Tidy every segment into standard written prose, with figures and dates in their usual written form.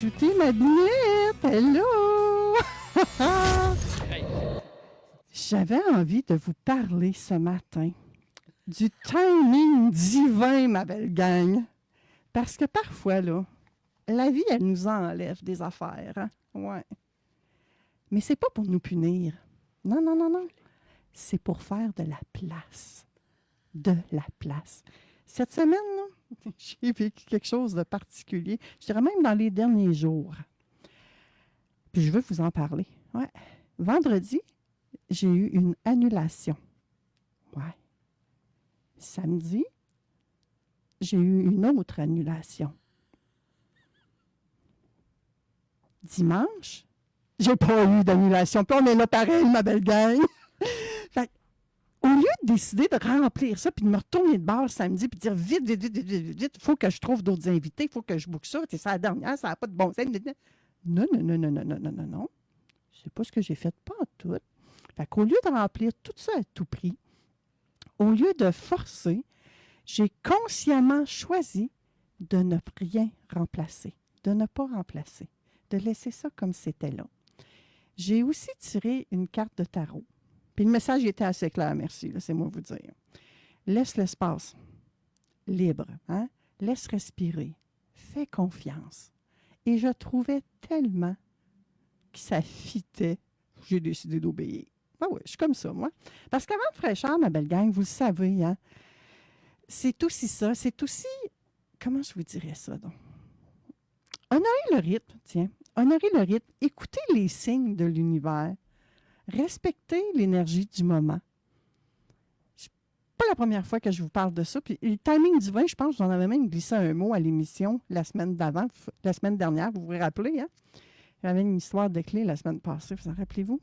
Touté ma binette! Hello! J'avais envie de vous parler ce matin du timing divin, ma belle gang. Parce que parfois, là, la vie, elle nous enlève des affaires. Hein? Ouais. Mais c'est pas pour nous punir. Non, non, non, non. C'est pour faire de la place. De la place. Cette semaine, là, j'ai vécu quelque chose de particulier. Je dirais même dans les derniers jours. Puis je veux vous en parler. Ouais. Vendredi, j'ai eu une annulation. Ouais. Samedi, j'ai eu une autre annulation. Dimanche, j'ai pas eu d'annulation. Puis on est là pareil, ma belle gang. Fait, au lieu de décider de remplir ça, puis de me retourner de bord samedi, puis de dire vite, vite, vite, vite, vite, vite, il faut que je trouve d'autres invités, il faut que je boucle ça, c'est la dernière, ça n'a pas de bon sens. Non, non, non, non, non, non, non, non, non. C'est pas ce que j'ai fait, pas en tout. Fait qu'au lieu de remplir tout ça à tout prix, au lieu de forcer, j'ai consciemment choisi de ne rien remplacer, de ne pas remplacer, de laisser ça comme c'était là. J'ai aussi tiré une carte de tarot. Puis le message était assez clair, merci, là, c'est moi vous dire. Laisse l'espace libre, hein? Laisse respirer, fais confiance. Et je trouvais tellement que ça fitait, j'ai décidé d'obéir. Ah oui, je suis comme ça, moi. Parce qu'avant de fraîcheur, ma belle gang, vous le savez, hein? C'est aussi ça, c'est aussi, comment je vous dirais ça, donc? Honorer le rythme, tiens. Honorer le rythme, écouter les signes de l'univers, respecter l'énergie du moment. C'est pas la première fois que je vous parle de ça. Puis le timing divin, je pense, j'en avais même glissé un mot à l'émission la semaine d'avant, la semaine dernière, vous vous rappelez, hein? J'avais une histoire de clé la semaine passée, vous en rappelez-vous?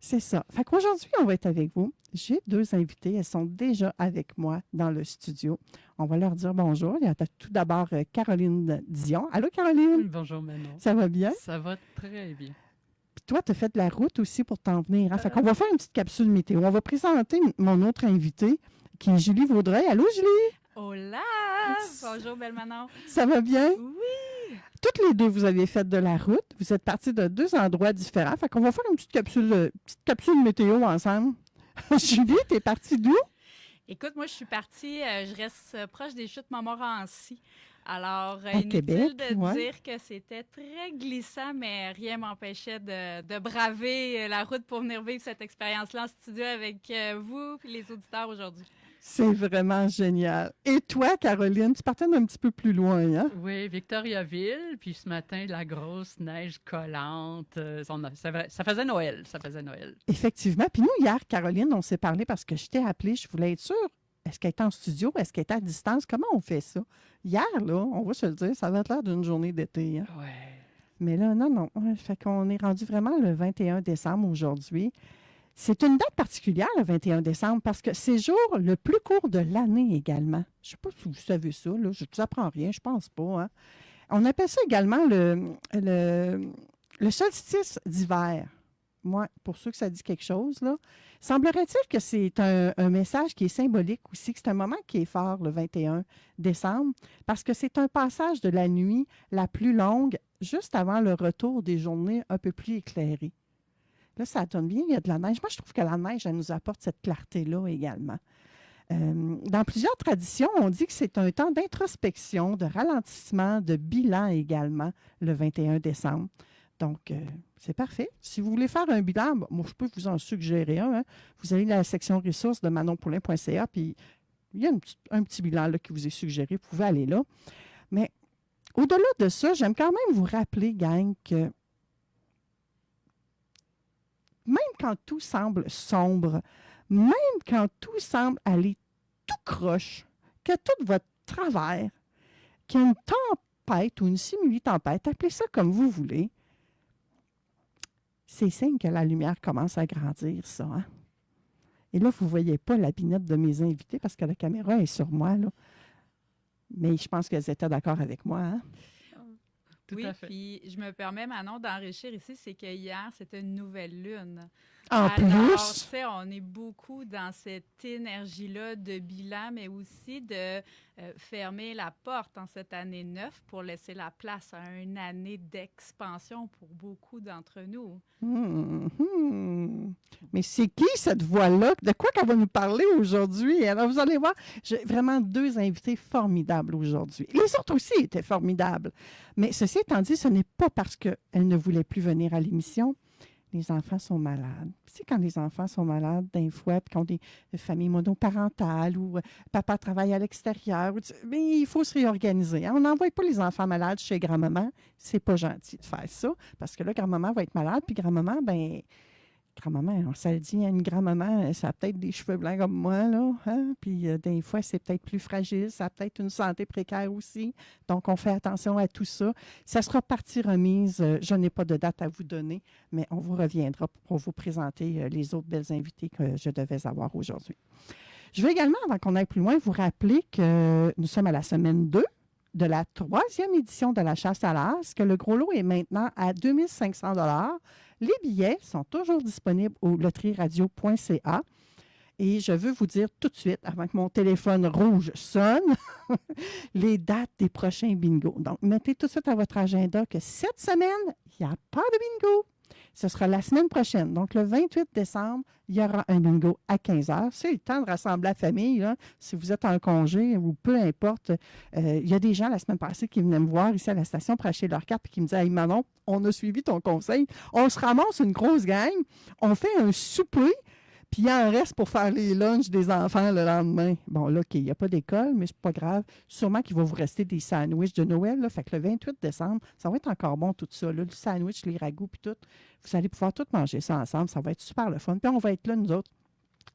C'est ça. Fait qu'aujourd'hui, on va être avec vous. J'ai deux invités. Elles sont déjà avec moi dans le studio. On va leur dire bonjour. Il y a tout d'abord Caroline Dion. Allô, Caroline? Bonjour, Manon. Ça va bien? Ça va très bien. Puis toi, tu as fait de la route aussi pour t'en venir. Hein? Fait qu'on va faire une petite capsule météo. On va présenter mon autre invité, qui est Julie Vaudreuil. Allô, Julie? Hola! Bonjour, belle Manon. Ça va bien? Oui! Toutes les deux, vous avez fait de la route. Vous êtes partis de deux endroits différents. Fait qu'on va faire une petite capsule météo ensemble. Julie, t'es partie d'où? Écoute, moi, je suis partie, je reste proche des chutes Montmorency. Alors, À inutile Québec, de ouais. dire que c'était très glissant, mais rien m'empêchait de braver la route pour venir vivre cette expérience-là en studio avec vous et les auditeurs aujourd'hui. C'est vraiment génial. Et toi, Caroline, tu partais d'un petit peu plus loin, hein? Oui, Victoriaville, puis ce matin, la grosse neige collante. Ça faisait Noël, ça faisait Noël. Effectivement. Puis nous, hier, Caroline, on s'est parlé parce que je t'ai appelé, je voulais être sûre. Est-ce qu'elle est en studio? Est-ce qu'elle est à distance? Comment on fait ça? Hier, là, on va se le dire, ça avait l'air d'une journée d'été. Hein? Ouais. Mais là, non, non. Ouais, fait qu'on est rendu vraiment le 21 décembre aujourd'hui. C'est une date particulière, le 21 décembre, parce que c'est le jour le plus court de l'année également. Je ne sais pas si vous savez ça, là. Je ne vous apprends rien, je pense pas. Hein? On appelle ça également le solstice d'hiver. Moi, pour ceux que ça dit quelque chose, là. Semblerait-il que c'est un message qui est symbolique aussi, que c'est un moment qui est fort, le 21 décembre, parce que c'est un passage de la nuit la plus longue, juste avant le retour des journées un peu plus éclairées. Là, ça donne bien, il y a de la neige. Moi, je trouve que la neige, elle nous apporte cette clarté-là également. Dans plusieurs traditions, on dit que c'est un temps d'introspection, de ralentissement, de bilan également, le 21 décembre. Donc, c'est parfait. Si vous voulez faire un bilan, moi, je peux vous en suggérer un. Hein. Vous allez dans la section ressources de manonpoulin.ca, puis il y a un petit bilan là, qui vous est suggéré. Vous pouvez aller là. Mais au-delà de ça, j'aime quand même vous rappeler, gang, que même quand tout semble sombre, même quand tout semble aller tout croche, que tout va de travers, qu'il y a une tempête ou une simili-tempête, appelez ça comme vous voulez, c'est signe que la lumière commence à grandir, ça. Hein? Et là, vous ne voyez pas la binette de mes invités parce que la caméra est sur moi, là. Mais je pense qu'elles étaient d'accord avec moi. Hein? Tout oui, à fait. puis je me permets, Manon, d'enrichir ici, c'est que hier, c'était une nouvelle lune. En Alors, tu plus, sais, on est beaucoup dans cette énergie-là de bilan, mais aussi de fermer la porte en cette année 9 pour laisser la place à une année d'expansion pour beaucoup d'entre nous. Mais c'est qui cette voix-là? De quoi qu'elle va nous parler aujourd'hui? Alors, vous allez voir, j'ai vraiment deux invités formidables aujourd'hui. Les autres aussi étaient formidables. Mais ceci étant dit, ce n'est pas parce qu'elles ne voulaient plus venir à l'émission. Les enfants sont malades. Tu sais, quand les enfants sont malades, des fois, puis qu'on des familles monoparentales ou papa travaille à l'extérieur, mais il faut se réorganiser. Hein. On n'envoie pas les enfants malades chez grand-maman. C'est pas gentil de faire ça, parce que là, grand-maman va être malade, puis grand-maman, grand-maman, on se le dit, une grand-maman, ça a peut-être des cheveux blancs comme moi, là, hein? Puis des fois, c'est peut-être plus fragile, ça a peut-être une santé précaire aussi. Donc, on fait attention à tout ça. Ça sera partie remise. Je n'ai pas de date à vous donner, mais on vous reviendra pour vous présenter les autres belles invités que je devais avoir aujourd'hui. Je veux également, avant qu'on aille plus loin, vous rappeler que nous sommes à la semaine 2 de la 3e édition de la chasse à l'as, que le gros lot est maintenant à 2500 $. Les billets sont toujours disponibles au loterieradio.ca. Et je veux vous dire tout de suite, avant que mon téléphone rouge sonne, les dates des prochains bingos. Donc, mettez tout de suite à votre agenda que cette semaine, il n'y a pas de bingo. Ce sera la semaine prochaine. Donc, le 28 décembre, il y aura un bingo à 15 h. C'est le temps de rassembler la famille. Là. Si vous êtes en congé ou peu importe, il y a des gens la semaine passée qui venaient me voir ici à la station pour acheter leur carte et qui me disaient « Hey Manon, on a suivi ton conseil. On se ramasse une grosse gang, on fait un souper, puis il en reste pour faire les lunchs des enfants le lendemain. » Bon, là, OK, il n'y a pas d'école, mais c'est pas grave. Sûrement qu'il va vous rester des sandwichs de Noël. Là. Fait que le 28 décembre, ça va être encore bon tout ça. Là, le sandwich, les ragoûts, puis tout. Vous allez pouvoir tout manger ça ensemble. Ça va être super le fun. Puis on va être là, nous autres,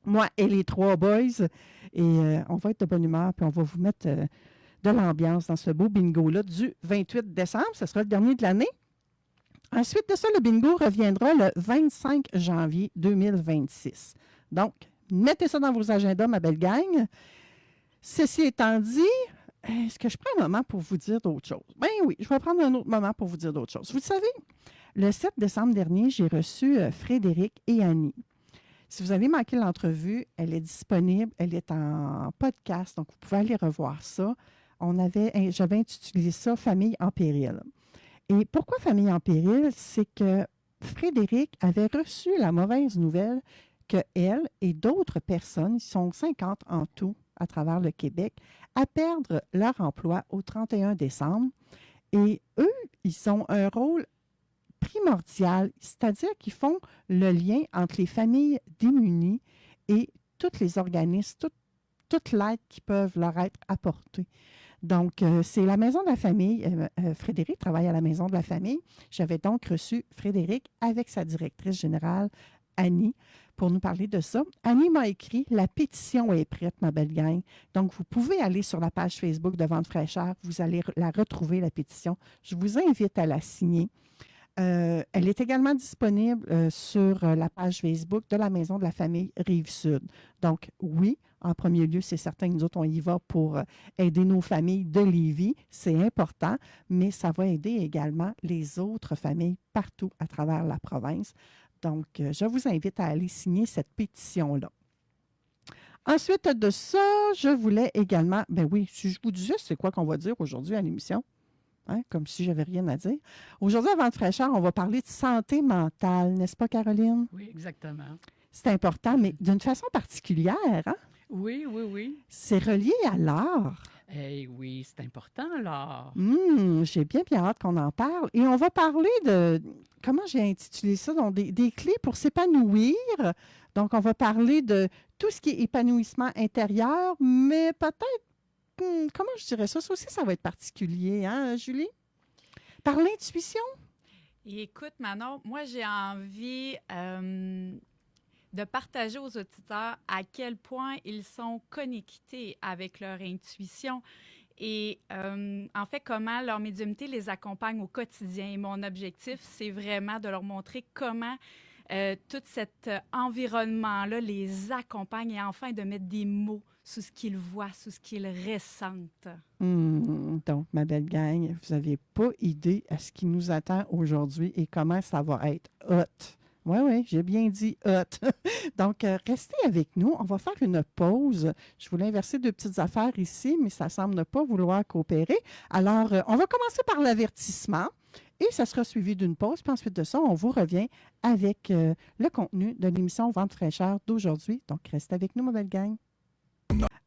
moi et les 3 boys. Et on va être de bonne humeur, puis on va vous mettre de l'ambiance dans ce beau bingo-là du 28 décembre. Ce sera le dernier de l'année. Ensuite de ça, le bingo reviendra le 25 janvier 2026. Donc, mettez ça dans vos agendas, ma belle gang. Ceci étant dit, est-ce que je prends un moment pour vous dire d'autres choses? Ben oui, je vais prendre un autre moment pour vous dire d'autres choses. Vous le savez, le 7 décembre dernier, j'ai reçu Frédéric et Annie. Si vous avez manqué l'entrevue, elle est disponible, elle est en podcast, donc vous pouvez aller revoir ça. J'avais intitulé ça « Famille en péril ». Et pourquoi famille en péril? C'est que Frédéric avait reçu la mauvaise nouvelle qu'elle et d'autres personnes, ils sont 50 en tout à travers le Québec, à perdre leur emploi au 31 décembre. Et eux, ils ont un rôle primordial, c'est-à-dire qu'ils font le lien entre les familles démunies et tous les organismes, toute l'aide qui peuvent leur être apportée. Donc, c'est la Maison de la famille. Frédéric travaille à la Maison de la famille. J'avais donc reçu Frédéric avec sa directrice générale, Annie, pour nous parler de ça. Annie m'a écrit « La pétition est prête, ma belle gang ». Donc, vous pouvez aller sur la page Facebook de Vente fraîcheur. Vous allez la retrouver, la pétition. Je vous invite à la signer. Elle est également disponible sur la page Facebook de la Maison de la famille Rive-Sud. Donc, oui, en premier lieu, c'est certain que nous autres, on y va pour aider nos familles de Lévis. C'est important, mais ça va aider également les autres familles partout à travers la province. Donc, je vous invite à aller signer cette pétition-là. Ensuite de ça, je voulais également, ben oui, si je vous disais, c'est quoi qu'on va dire aujourd'hui à l'émission? Hein, comme si j'avais rien à dire. Aujourd'hui, à Vente fraîcheur, on va parler de santé mentale, n'est-ce pas, Caroline? Oui, exactement. C'est important, mais d'une façon particulière, hein? Oui, oui, oui. C'est relié à l'art. Eh oui, c'est important, l'art. J'ai bien hâte qu'on en parle. Et on va parler de, comment j'ai intitulé ça, donc des clés pour s'épanouir. Donc, on va parler de tout ce qui est épanouissement intérieur, mais peut-être, comment je dirais ça? Ça aussi, ça va être particulier, hein, Julie? Par l'intuition? Et écoute, Manon, moi, j'ai envie de partager aux auditeurs à quel point ils sont connectés avec leur intuition et en fait, comment leur médiumnité les accompagne au quotidien. Et mon objectif, c'est vraiment de leur montrer comment tout cet environnement-là les accompagne et enfin de mettre des mots sous ce qu'ils voient, sous ce qu'ils ressentent. Donc, ma belle gang, vous n'avez pas idée à ce qui nous attend aujourd'hui et comment ça va être hot. Oui, oui, j'ai bien dit hot. Donc, restez avec nous. On va faire une pause. Je voulais inverser deux petites affaires ici, mais ça semble ne pas vouloir coopérer. Alors, on va commencer par l'avertissement et ça sera suivi d'une pause. Puis ensuite de ça, on vous revient avec le contenu de l'émission Vente fraîcheur d'aujourd'hui. Donc, restez avec nous, ma belle gang.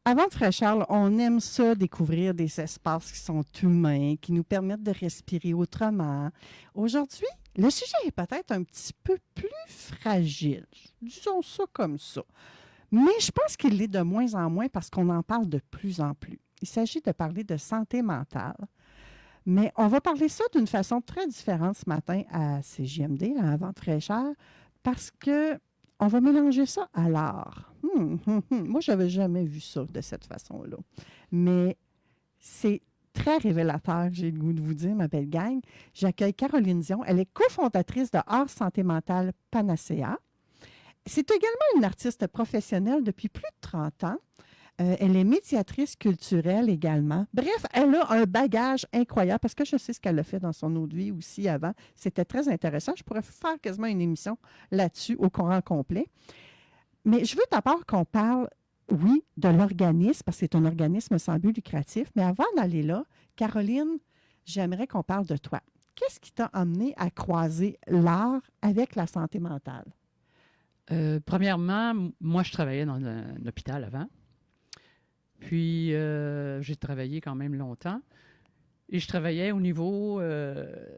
Avant de fraîcheur, on aime ça, découvrir des espaces qui sont humains, qui nous permettent de respirer autrement. Aujourd'hui, le sujet est peut-être un petit peu plus fragile. Disons ça comme ça. Mais je pense qu'il l'est de moins en moins parce qu'on en parle de plus en plus. Il s'agit de parler de santé mentale. Mais on va parler ça d'une façon très différente ce matin à CJMD, à Vente fraîcheur, parce que on va mélanger ça à l'art. Moi, je n'avais jamais vu ça de cette façon-là. Mais c'est très révélateur, j'ai le goût de vous dire, ma belle gang. J'accueille Caroline Dion. Elle est cofondatrice de Art Santé Mentale Panacea. C'est également une artiste professionnelle depuis plus de 30 ans. Elle est médiatrice culturelle également. Bref, elle a un bagage incroyable parce que je sais ce qu'elle a fait dans son autre vie aussi avant. C'était très intéressant. Je pourrais faire quasiment une émission là-dessus au courant complet. Mais je veux d'abord qu'on parle, oui, de l'organisme, parce que c'est un organisme sans but lucratif. Mais avant d'aller là, Caroline, j'aimerais qu'on parle de toi. Qu'est-ce qui t'a amené à croiser l'art avec la santé mentale? Premièrement, moi, je travaillais dans un hôpital avant. Puis, j'ai travaillé quand même longtemps. Et je travaillais au niveau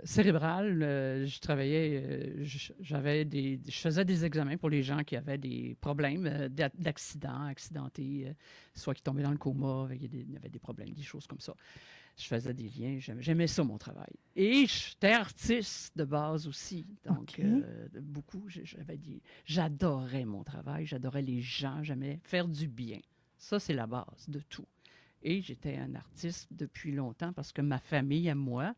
cérébral. Je travaillais, je faisais des examens pour les gens qui avaient des problèmes d'accidents, accidentés, soit qui tombaient dans le coma, il y avait des problèmes, des choses comme ça. Je faisais des liens, j'aimais ça, mon travail. Et j'étais artiste de base aussi. Donc, beaucoup, j'adorais mon travail, j'adorais les gens, j'aimais faire du bien. Ça, c'est la base de tout. Et j'étais un artiste depuis longtemps parce que ma famille et moi,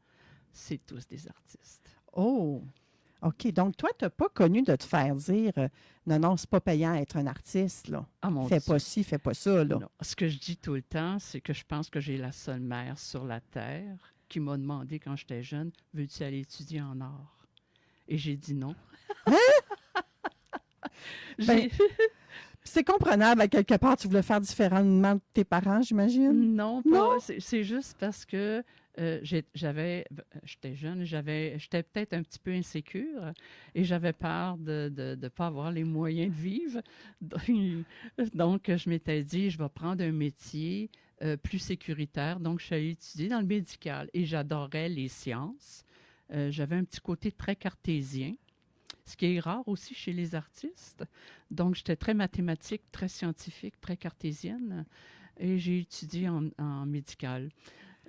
c'est tous des artistes. Oh! OK. Donc, toi, tu n'as pas connu de te faire dire non, non, c'est pas payant être un artiste, là. Ah, mon Fais Dieu. pas ci, fais pas ça, là. Non. Ce que je dis tout le temps, c'est que je pense que j'ai la seule mère sur la terre qui m'a demandé quand j'étais jeune, veux-tu aller étudier en art? Et j'ai dit non. Ben, c'est comprenable, à quelque part, tu voulais faire différemment de tes parents, j'imagine? Non, pas. Non? C'est juste parce que j'étais jeune, j'étais peut-être un petit peu insécure et j'avais peur de ne pas avoir les moyens de vivre. Donc, je m'étais dit, je vais prendre un métier plus sécuritaire. Donc, je suis allée étudier dans le médical et j'adorais les sciences. J'avais un petit côté très cartésien, ce qui est rare aussi chez les artistes. Donc, j'étais très mathématique, très scientifique, très cartésienne et j'ai étudié en médical.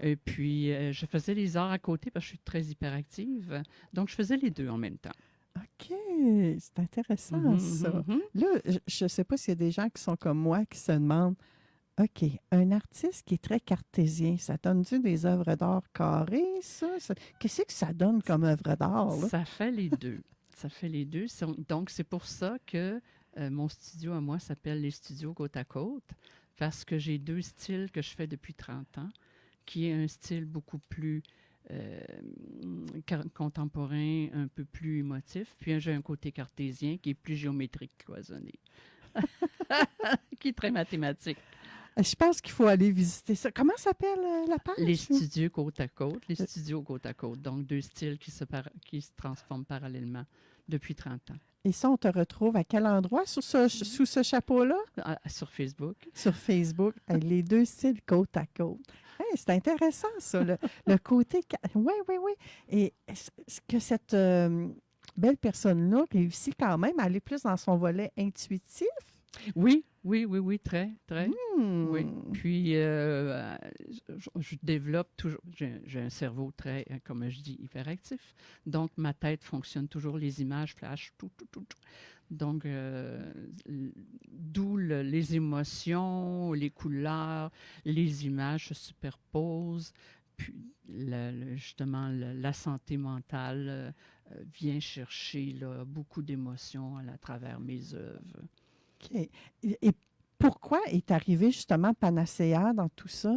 Et puis, je faisais les arts à côté parce que je suis très hyperactive. Donc, je faisais les deux en même temps. OK, c'est intéressant, ça. Là, je ne sais pas s'il y a des gens qui sont comme moi qui se demandent, OK, un artiste qui est très cartésien, ça donne-tu des œuvres d'art carrées, ça? Qu'est-ce que ça donne comme œuvre d'art, là? Ça fait les deux. Ça fait les deux. Donc, c'est pour ça que mon studio à moi s'appelle les studios côte à côte, parce que j'ai deux styles que je fais depuis 30 ans, qui est un style beaucoup plus contemporain, un peu plus émotif, puis j'ai un côté cartésien qui est plus géométrique, cloisonné, qui est très mathématique. Je pense qu'il faut aller visiter ça. Comment s'appelle la page? Les studios côte à côte, les studios côte à côte. Donc, deux styles qui se transforment parallèlement depuis 30 ans. Et ça, on te retrouve à quel endroit sous ce chapeau-là? Sur Facebook. Sur Facebook, les deux styles côte à côte. Hey, c'est intéressant, ça, le côté... Oui, oui, oui. Et est-ce que cette belle personne-là réussit quand même à aller plus dans son volet intuitif? Oui, très, très. Oui. Hmm. Puis, je développe toujours... J'ai un cerveau très, comme je dis, hyperactif. Donc, ma tête fonctionne toujours, les images flashent, tout. Donc, d'où les émotions, les couleurs, les images se superposent. Puis, justement, la santé mentale vient chercher là, beaucoup d'émotions à travers mes œuvres. OK. Et pourquoi est arrivé justement Panacea dans tout ça?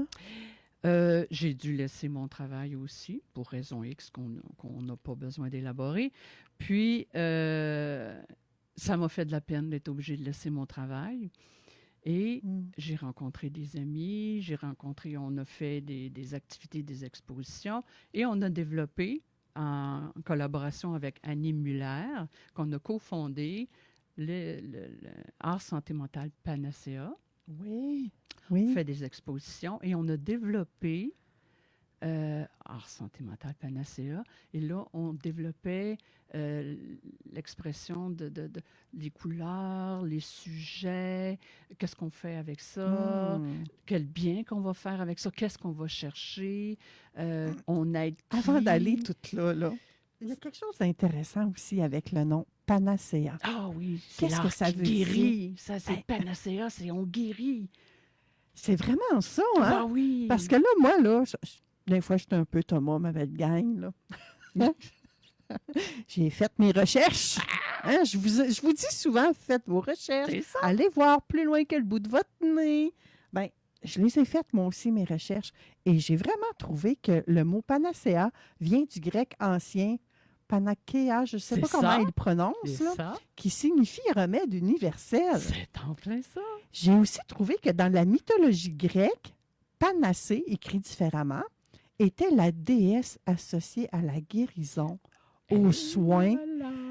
J'ai dû laisser mon travail aussi, pour raison X qu'on n'a pas besoin d'élaborer. Puis, ça m'a fait de la peine d'être obligée de laisser mon travail. Et j'ai rencontré des amis, on a fait des activités, des expositions, et on a développé, en collaboration avec Annie Muller, qu'on a cofondé le Art Santé Mentale Panacea. Oui, On oui. fait des expositions et on a développé Art Santé Mentale Panacea. Et là, on développait l'expression les couleurs, les sujets, qu'est-ce qu'on fait avec ça, quel bien qu'on va faire avec ça, qu'est-ce qu'on va chercher, on aide qui? Avant d'aller tout là, il y a quelque chose d'intéressant aussi avec le nom Panacea. Ah oui, c'est Qu'est-ce que l'art ça qui veut guérit. Ça, c'est Hey. Panacea, c'est on guérit. C'est vraiment ça, hein? Ah oui. Parce que là, moi, là, des fois, j'étais un peu Thomas, ma belle gang, là. Hein? J'ai fait mes recherches. Hein? Je vous dis souvent, faites vos recherches. C'est ça. Allez voir plus loin que le bout de votre nez. Bien, je les ai faites, moi aussi, mes recherches. Et j'ai vraiment trouvé que le mot panacea vient du grec ancien panakea, je ne sais C'est pas comment ça. il le prononce, C'est là, ça. qui signifie remède universel. C'est en plein ça. J'ai aussi trouvé que dans la mythologie grecque, Panacée, écrit différemment, était la déesse associée à la guérison, aux Et soins,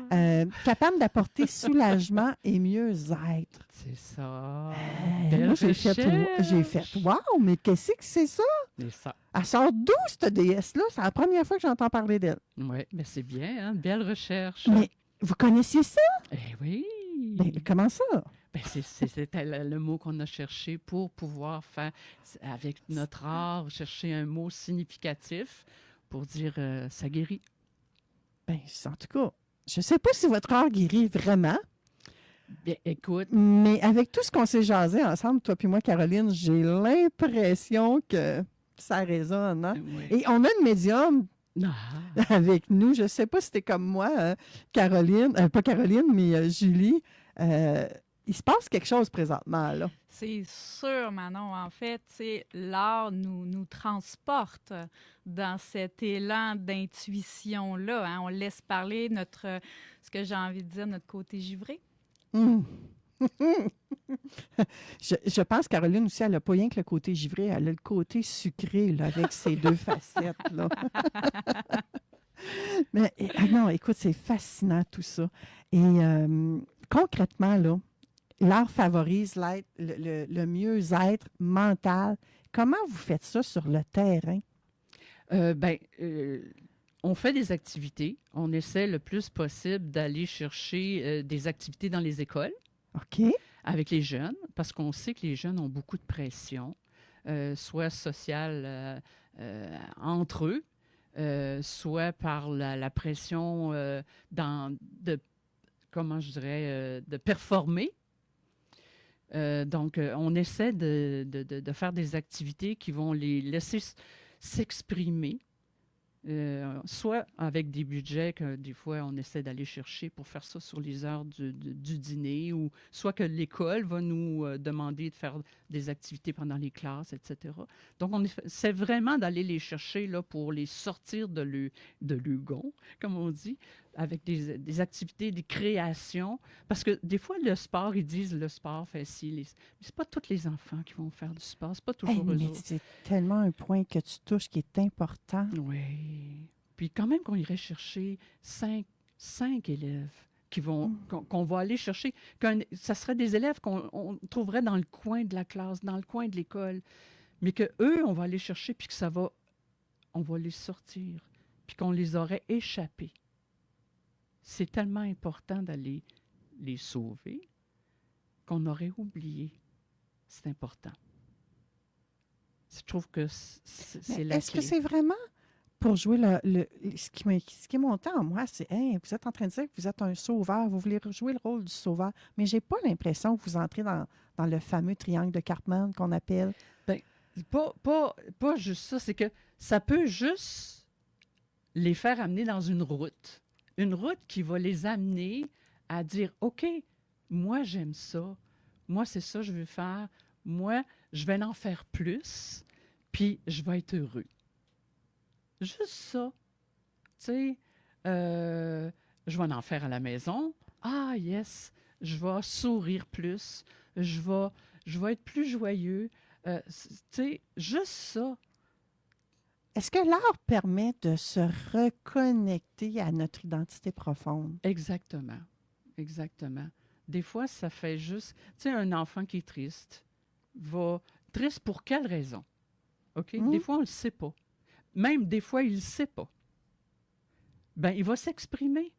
voilà. capable d'apporter soulagement et mieux-être. C'est ça. Moi, j'ai recherche. fait, wow, mais qu'est-ce que c'est ça? C'est ça. Elle sort d'où, cette déesse-là? C'est la première fois que j'entends parler d'elle. Oui, mais c'est bien, hein? Belle recherche. Mais vous connaissiez ça? Eh oui. Ben, comment ça? Ben, c'était le mot qu'on a cherché pour pouvoir faire, avec notre art, chercher un mot significatif pour dire ça guérit. Ben, en tout cas, je ne sais pas si votre art guérit vraiment, Bien, écoute, mais avec tout ce qu'on s'est jasé ensemble, toi puis moi, Caroline, j'ai l'impression que ça résonne. Hein? oui. Et on a une médium Ah, avec nous. Je ne sais pas si c'était comme moi, Caroline, pas Caroline, mais Julie. Il se passe quelque chose présentement, là. C'est sûr, Manon. En fait, l'art nous transporte dans cet élan d'intuition-là. Hein. On laisse parler ce que j'ai envie de dire, notre côté givré. Hum. Je pense, Caroline aussi, elle n'a pas rien que le côté givré, elle a le côté sucré, là, avec ses deux facettes, là. Mais non, écoute, c'est fascinant tout ça. Et concrètement, là, l'art favorise le mieux-être mental. Comment vous faites ça sur le terrain? On fait des activités. On essaie le plus possible d'aller chercher des activités dans les écoles OK. avec les jeunes, parce qu'on sait que les jeunes ont beaucoup de pression, soit sociale entre eux, soit par la pression comment je dirais, de performer. Donc, on essaie de faire des activités qui vont les laisser s'exprimer, soit avec des budgets que des fois on essaie d'aller chercher pour faire ça sur les heures du dîner, ou soit que l'école va nous demander de faire des activités pendant les classes, etc. Donc, on essaie vraiment d'aller les chercher là, pour les sortir de l'hugon, comme on dit, avec des activités, des créations. Parce que des fois, le sport, ils disent le sport fait ci. Mais c'est pas tous les enfants qui vont faire du sport. C'est pas toujours eux Mais autres. c'est tellement un point que tu touches qui est important. Oui. Puis quand même qu'on irait chercher cinq élèves qu'on va aller chercher. Ça serait des élèves qu'on trouverait dans le coin de la classe, dans le coin de l'école. Mais qu'eux, on va aller chercher, puis on va les sortir, puis qu'on les aurait échappés. C'est tellement important d'aller les sauver qu'on aurait oublié. C'est important. Je trouve que c'est la Est-ce que clé. c'est vraiment pour jouer ce qui est monté en moi, c'est hey, vous êtes en train de dire que vous êtes un sauveur, vous voulez jouer le rôle du sauveur, mais j'ai pas l'impression que vous entrez dans le fameux triangle de Cartman qu'on appelle. Pas juste ça, c'est que ça peut juste les faire amener dans une route qui va les amener à dire, OK, moi j'aime ça, moi c'est ça que je veux faire, moi je vais en faire plus, Puis, je vais être heureux. Juste ça. Tu sais, je vais en faire à la maison. Ah, yes, je vais sourire plus. Je vais être plus joyeux. Tu sais, juste ça. Est-ce que l'art permet de se reconnecter à notre identité profonde? Exactement. Exactement. Des fois, ça fait juste... Tu sais, un enfant qui est triste va... Triste pour quelle raison? OK? Des fois, on ne le sait pas. Même des fois, il ne le sait pas. Ben, il va s'exprimer.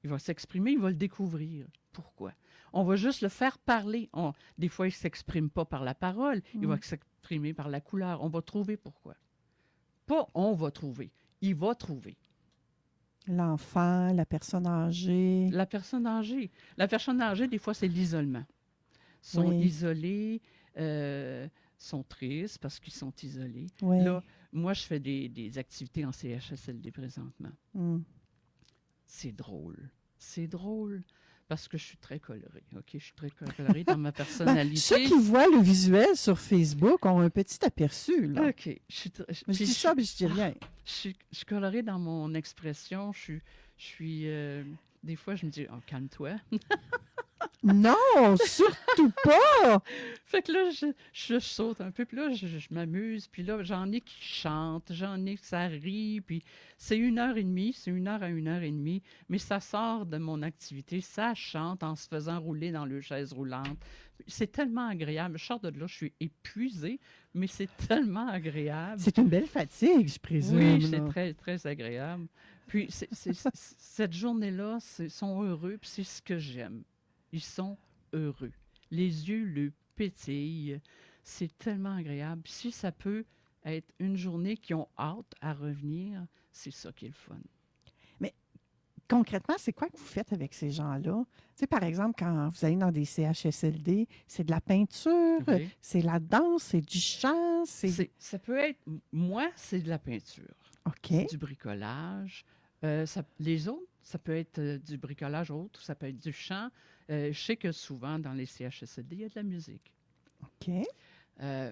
Il va s'exprimer, il va le découvrir. Pourquoi? On va juste le faire parler. Des fois, il ne s'exprime pas par la parole, il va s'exprimer par la couleur. On va trouver pourquoi. Pas on va trouver, il va trouver. L'enfant, la personne âgée. La personne âgée. La personne âgée, des fois, c'est l'isolement. Ils sont isolés, sont tristes parce qu'ils sont isolés. Oui. Là, moi, je fais des activités en CHSLD présentement. C'est drôle. C'est drôle parce que je suis très colorée. OK? Je suis très colorée dans ma personnalité. Ceux qui voient le visuel sur Facebook ont un petit aperçu. Là. OK. Je dis ça, mais je dis rien. Je suis colorée dans mon expression. Je suis des fois, je me dis, oh, calme-toi. Non, surtout pas! Fait que là, je saute un peu, puis là, je m'amuse, puis là, j'en ai qui chantent, j'en ai que ça rit, puis c'est 1h30, c'est 1h à 1h30, mais ça sort de mon activité, ça chante en se faisant rouler dans le chaise roulante. C'est tellement agréable. Je sors de là, je suis épuisée, mais c'est tellement agréable. C'est une belle fatigue, je présume. Oui, là. c'est très, très agréable. Puis cette journée-là, ils sont heureux, puis c'est ce que j'aime. Ils sont heureux. Les yeux le pétillent. C'est tellement agréable. Si ça peut être une journée qui ont hâte à revenir, c'est ça qui est le fun. Mais concrètement, c'est quoi que vous faites avec ces gens-là? Tu sais, par exemple, quand vous allez dans des CHSLD, c'est de la peinture, Oui. c'est la danse, c'est du chant, Ça peut être... Moi, c'est de la peinture. OK. C'est du bricolage. Les autres, ça peut être du bricolage autre, ça peut être du chant. Je sais que souvent, dans les CHSLD, il y a de la musique. OK.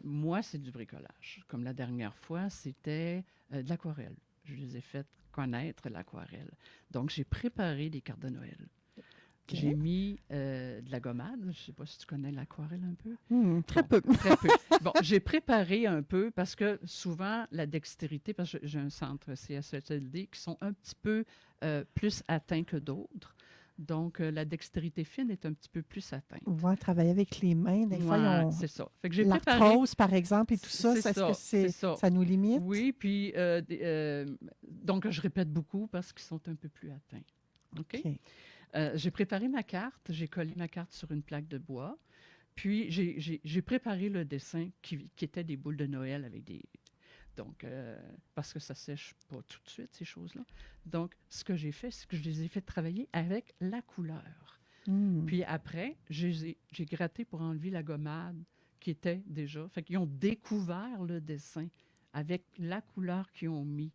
Moi, c'est du bricolage. Comme la dernière fois, c'était de l'aquarelle. Je les ai fait connaître l'aquarelle. Donc, j'ai préparé des cartes de Noël. OK. J'ai mis de la gommade. Je ne sais pas si tu connais l'aquarelle un peu. Très Bon, peu. Très peu. Bon, j'ai préparé un peu parce que souvent, la dextérité, parce que j'ai un centre CHSLD qui sont un petit peu plus atteints que d'autres. Donc, la dextérité fine est un petit peu plus atteinte. On va travailler avec les mains. Des fois, ils ont c'est ça. Fait que j'ai préparé... l'arthrose, par exemple, et tout ça. C'est Est-ce ça, que c'est ça. ça nous limite? Oui, puis donc je répète beaucoup parce qu'ils sont un peu plus atteints. OK? J'ai préparé ma carte, j'ai collé ma carte sur une plaque de bois, puis j'ai préparé le dessin qui était des boules de Noël avec des... Donc, parce que ça sèche pas tout de suite, ces choses-là. Donc, ce que j'ai fait, c'est que je les ai fait travailler avec la couleur. Puis après, j'ai gratté pour enlever la gommade qui était déjà... Fait qu'ils ont découvert le dessin avec la couleur qu'ils ont mis.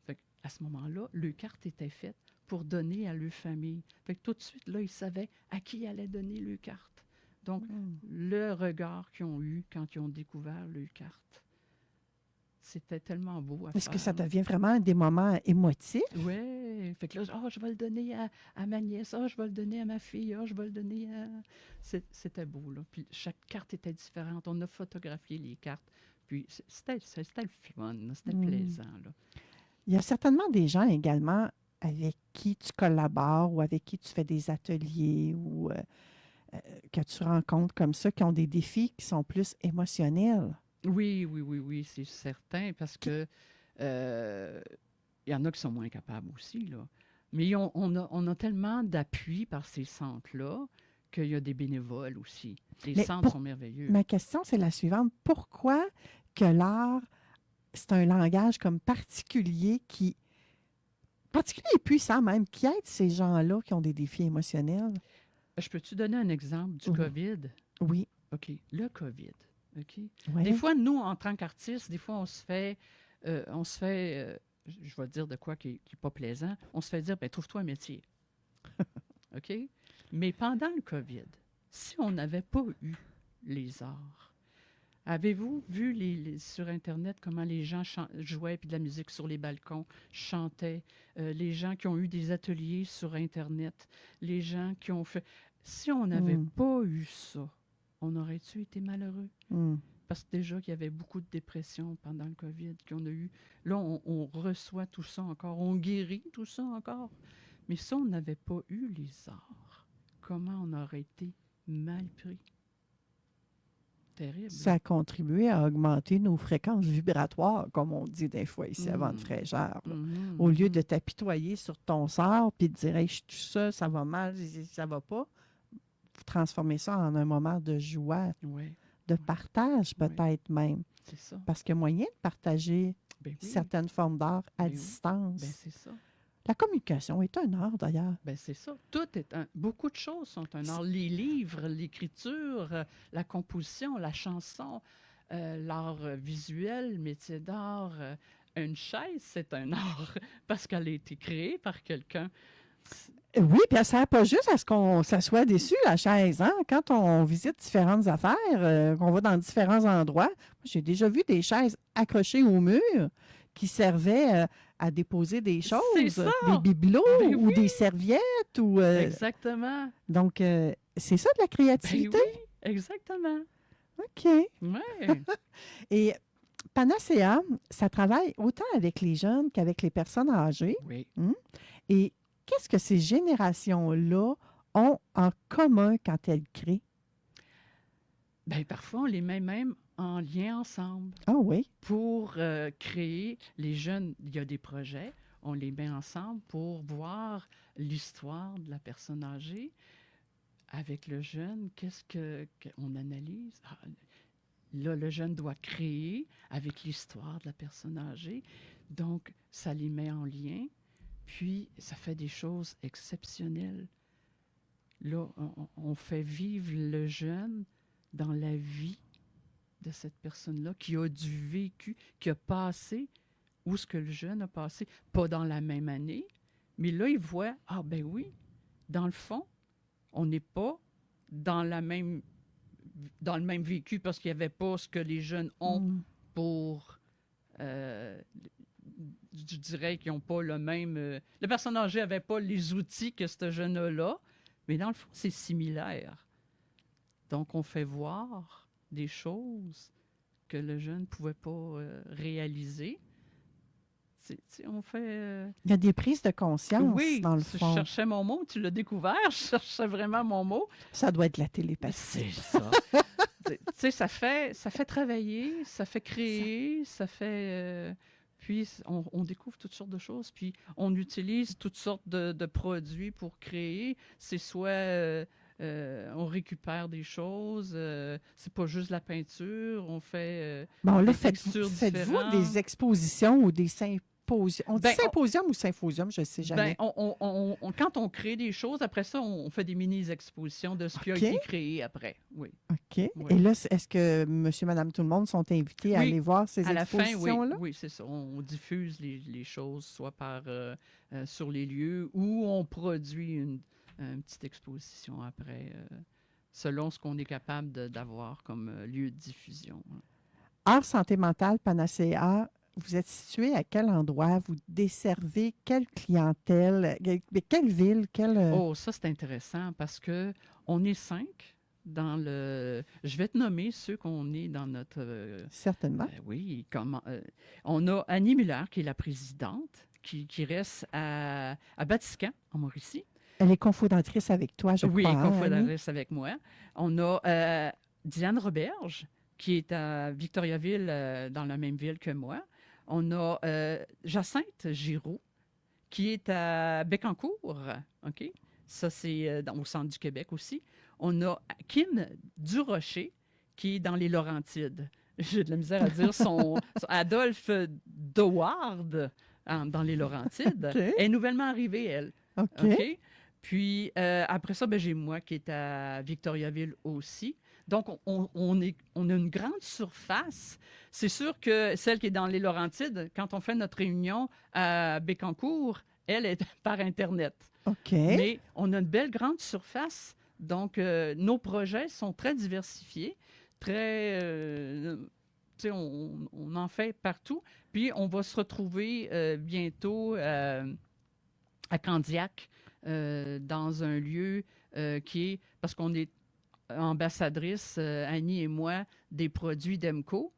Fait qu'à ce moment-là, leur carte était faite pour donner à leur famille. Fait que tout de suite, là, ils savaient à qui ils allaient donner leur carte. Donc, le regard qu'ils ont eu quand ils ont découvert leur carte, c'était tellement beau à Est-ce faire. que ça devient vraiment des moments émotifs? Oui. Fait que là, je vais le donner à ma nièce, je vais le donner à ma fille, je vais le donner à... C'était beau, là. Puis chaque carte était différente. On a photographié les cartes. Puis c'était le fun, là. C'était plaisant, là. Il y a certainement des gens également avec qui tu collabores ou avec qui tu fais des ateliers ou que tu rencontres comme ça, qui ont des défis qui sont plus émotionnels. Oui, c'est certain, parce que il y en a qui sont moins capables aussi, là. Mais on a tellement d'appui par ces centres-là qu'il y a des bénévoles aussi. Les centres sont merveilleux. Ma question, c'est la suivante. Pourquoi que l'art, c'est un langage comme particulier et puissant même, qui aide ces gens-là qui ont des défis émotionnels? Je peux-tu donner un exemple du COVID? Oui. OK. Le COVID. OK? Ouais. Des fois, nous, en tant qu'artistes, des fois, on se fait je vais dire de quoi qui n'est pas plaisant, on se fait dire, ben trouve-toi un métier. OK? Mais pendant le COVID, si on n'avait pas eu les arts, Avez-vous vu sur Internet comment les gens jouaient puis de la musique sur les balcons, chantaient, les gens qui ont eu des ateliers sur Internet, les gens qui ont fait... Si on n'avait pas eu ça, on aurait-tu été malheureux? Parce que déjà qu'il y avait beaucoup de dépression pendant le COVID qu'on a eu. Là, on reçoit tout ça encore, on guérit tout ça encore. Mais si on n'avait pas eu les arts, comment on aurait été mal pris? Terrible. Ça a contribué à augmenter nos fréquences vibratoires, comme on dit des fois ici avant de fraîcheur. Au lieu de t'apitoyer sur ton sort puis de dire hey, je suis tout ça, ça va mal, ça va pas, vous transformez ça en un moment de joie, de partage peut-être même. C'est ça. Parce qu'il y a moyen de partager certaines formes d'art à distance. C'est ça. La communication est un art, d'ailleurs. C'est ça. Beaucoup de choses sont un art. Les livres, l'écriture, la composition, la chanson, l'art visuel, le métier d'art. Une chaise, c'est un art parce qu'elle a été créée par quelqu'un. Oui, puis ça ne sert pas juste à ce qu'on s'assoit dessus, la chaise. Hein? Quand on visite différentes affaires, qu'on va dans différents endroits, j'ai déjà vu des chaises accrochées au mur qui servaient à déposer des choses, des bibelots ou des serviettes. Exactement. Donc, c'est ça de la créativité? Oui, exactement. OK. Ouais. Et Panacea, ça travaille autant avec les jeunes qu'avec les personnes âgées. Oui. Et qu'est-ce que ces générations-là ont en commun quand elles créent? Parfois, on les met même en lien ensemble. Ah oui? Pour créer, les jeunes, il y a des projets, on les met ensemble pour voir l'histoire de la personne âgée. Avec le jeune, qu'est-ce qu'on analyse? Là, le jeune doit créer avec l'histoire de la personne âgée. Donc, ça les met en lien. Puis, ça fait des choses exceptionnelles. Là, on fait vivre le jeune dans la vie de cette personne-là qui a du vécu, qui a passé où ce que le jeune a passé, pas dans la même année, mais là, il voit, oui, dans le fond, on n'est pas dans le même vécu parce qu'il n'y avait pas ce que les jeunes ont pour... je dirais qu'ils n'ont pas le même... le personne âgé n'avait pas les outils que ce jeune a, mais dans le fond, c'est similaire. Donc, on fait voir des choses que le jeune ne pouvait pas réaliser. On fait... Il y a des prises de conscience dans le fond. Je cherchais mon mot, tu l'as découvert, je cherchais vraiment mon mot. Ça doit être la télépathie. C'est ça. ça fait travailler, ça fait créer, ça fait... puis, on découvre toutes sortes de choses, puis on utilise toutes sortes de produits pour créer. C'est soit... on récupère des choses. C'est pas juste la peinture. On fait des textures différentes. Faites-vous des expositions ou des symposiums? On dit symposium ou symposium, je ne sais jamais. Quand on crée des choses, après ça, on fait des mini-expositions de ce qui a été créé après. Oui. OK. Oui. Et là, est-ce que monsieur, madame, tout le monde sont invités à aller voir ces expositions-là? Oui, c'est ça. On diffuse les choses, soit sur les lieux ou on produit une petite exposition après, selon ce qu'on est capable d'avoir comme lieu de diffusion. Art Santé Mentale Panacea, vous êtes situé à quel endroit? Vous desservez quelle clientèle? Quelle ville? Oh, ça, c'est intéressant parce qu'on est 5 dans le... Je vais te nommer ceux qu'on est dans notre... Certainement. Oui. On a Annie Muller, qui est la présidente, qui reste à Batiscan, en Mauricie. Elle est cofondatrice avec toi, je crois. Oui, cofondatrice avec moi. On a Diane Roberge, qui est à Victoriaville, dans la même ville que moi. On a Jacinthe Giroux, qui est à Bécancour. OK? Ça, c'est au centre du Québec aussi. On a Kim Durocher, qui est dans les Laurentides. J'ai de la misère à dire son Adolphe Deward, dans les Laurentides. Okay. Elle est nouvellement arrivée, elle. OK. Puis, après ça, j'ai moi qui est à Victoriaville aussi. Donc, on a une grande surface. C'est sûr que celle qui est dans les Laurentides, quand on fait notre réunion à Bécancour, elle est par Internet. OK. Mais on a une belle grande surface. Donc, nos projets sont très diversifiés. très... tu sais, on en fait partout. Puis, on va se retrouver bientôt à Candiac, dans un lieu qui est... Parce qu'on est ambassadrice, Annie et moi, des produits d'Emco,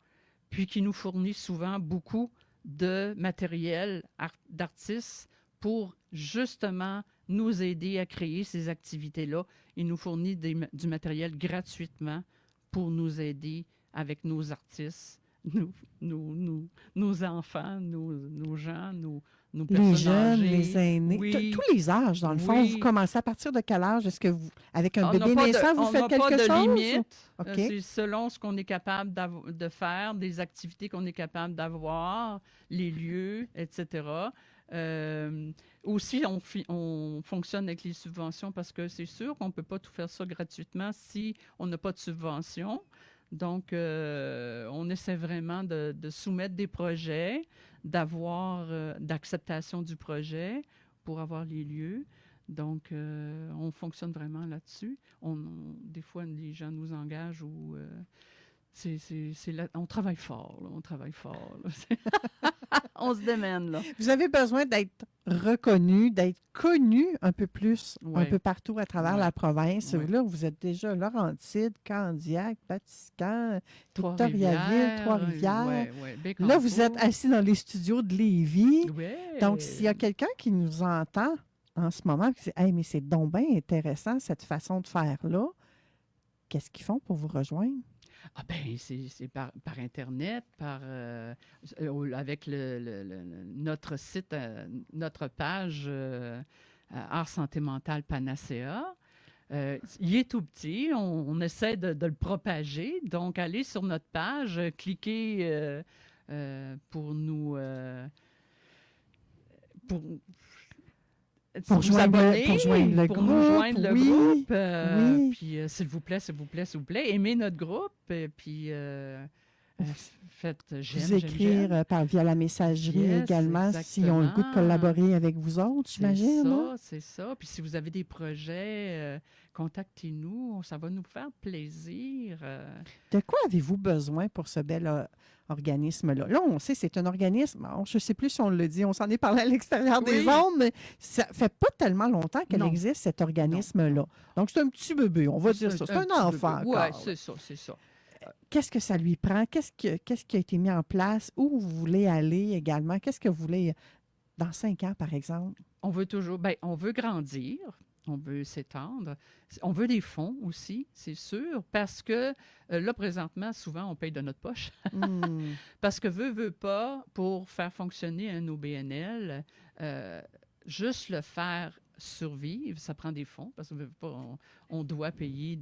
puis qui nous fournit souvent beaucoup de matériel d'artistes pour justement nous aider à créer ces activités-là. Il nous fournit du matériel gratuitement pour nous aider avec nos artistes, nos enfants, nos gens, nos Les personnes jeunes, âgées. les aînés, Oui. tous les âges, dans le fond. Oui. Vous commencez à partir de quel âge? Est-ce que vous, avec un On bébé n'a pas naissant, vous on faites n'a quelque pas de chose? limite. OK. C'est selon ce qu'on est capable de faire, des activités qu'on est capable d'avoir, les lieux, etc. Aussi, on fonctionne avec les subventions parce que c'est sûr qu'on ne peut pas tout faire ça gratuitement si on n'a pas de subvention. Donc, on essaie vraiment de soumettre des projets, d'avoir d'acceptation du projet pour avoir les lieux. Donc, on fonctionne vraiment là-dessus. Des fois, les gens nous engagent ou on travaille fort, là, on travaille fort. Là. On se démène, là. Vous avez besoin d'être reconnu, d'être connu un peu plus, un Ouais. peu partout à travers Ouais. la province. Ouais. Là, vous êtes déjà Laurentides, Candiac, Batiscan, Victoriaville, Trois-Rivières. Trois-Rivières. Ouais, ouais, Bécancour. Là, vous êtes assis dans les studios de Lévis. Ouais. Donc, s'il y a quelqu'un qui nous entend en ce moment, qui dit « Hey, mais c'est donc bien intéressant, cette façon de faire-là », qu'est-ce qu'ils font pour vous rejoindre? Ah ben, c'est par Internet, avec notre site, notre page Art Santé Mentale Panacea. Il est tout petit, on essaie de le propager. Donc, allez sur notre page, cliquez pour nous... Pour vous joindre abonner, pour joindre le pour nous groupe, joindre le oui, groupe. oui. Puis, s'il vous plaît, aimez notre groupe. Puis, faites j'aime, Vous j'aime, écrire j'aime. via la messagerie Yes, également, s'ils ont le goût de exactement. collaborer avec vous autres, j'imagine. hein? C'est ça. Puis, si vous avez des projets, contactez-nous. Ça va nous faire plaisir. De quoi avez-vous besoin pour ce bel organisme-là? Là, on sait, c'est un organisme, je ne sais plus si on le dit, on s'en est parlé à l'extérieur des Oui. ondes, mais ça fait pas tellement longtemps qu'elle Non. existe, cet organisme-là. Donc, c'est un petit bébé, on va dire ça. C'est un enfant Oui, encore. c'est ça. Qu'est-ce que ça lui prend? Qu'est-ce qui a été mis en place? Où vous voulez aller également? Qu'est-ce que vous voulez dans 5 ans, par exemple? On veut toujours, on veut grandir, on veut s'étendre, on veut des fonds aussi, c'est sûr, parce que là, présentement, souvent, on paye de notre poche. Hmm. Parce que veut pas, pour faire fonctionner un OBNL, juste le faire survivre, ça prend des fonds, parce que veut pas, on doit payer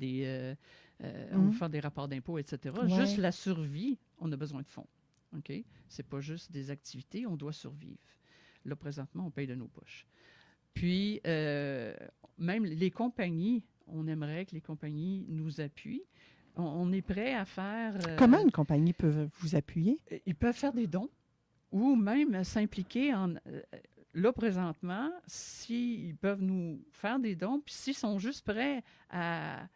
on veut faire des rapports d'impôts, etc. Ouais. Juste la survie, on a besoin de fonds. OK? C'est pas juste des activités, on doit survivre. Là, présentement, on paye de nos poches. Puis, même les compagnies, on aimerait que les compagnies nous appuient. On est prêt à faire... Comment une compagnie peut vous appuyer? Ils peuvent faire des dons ou même s'impliquer en... Là, présentement, s'ils peuvent nous faire des dons, puis s'ils sont juste prêts à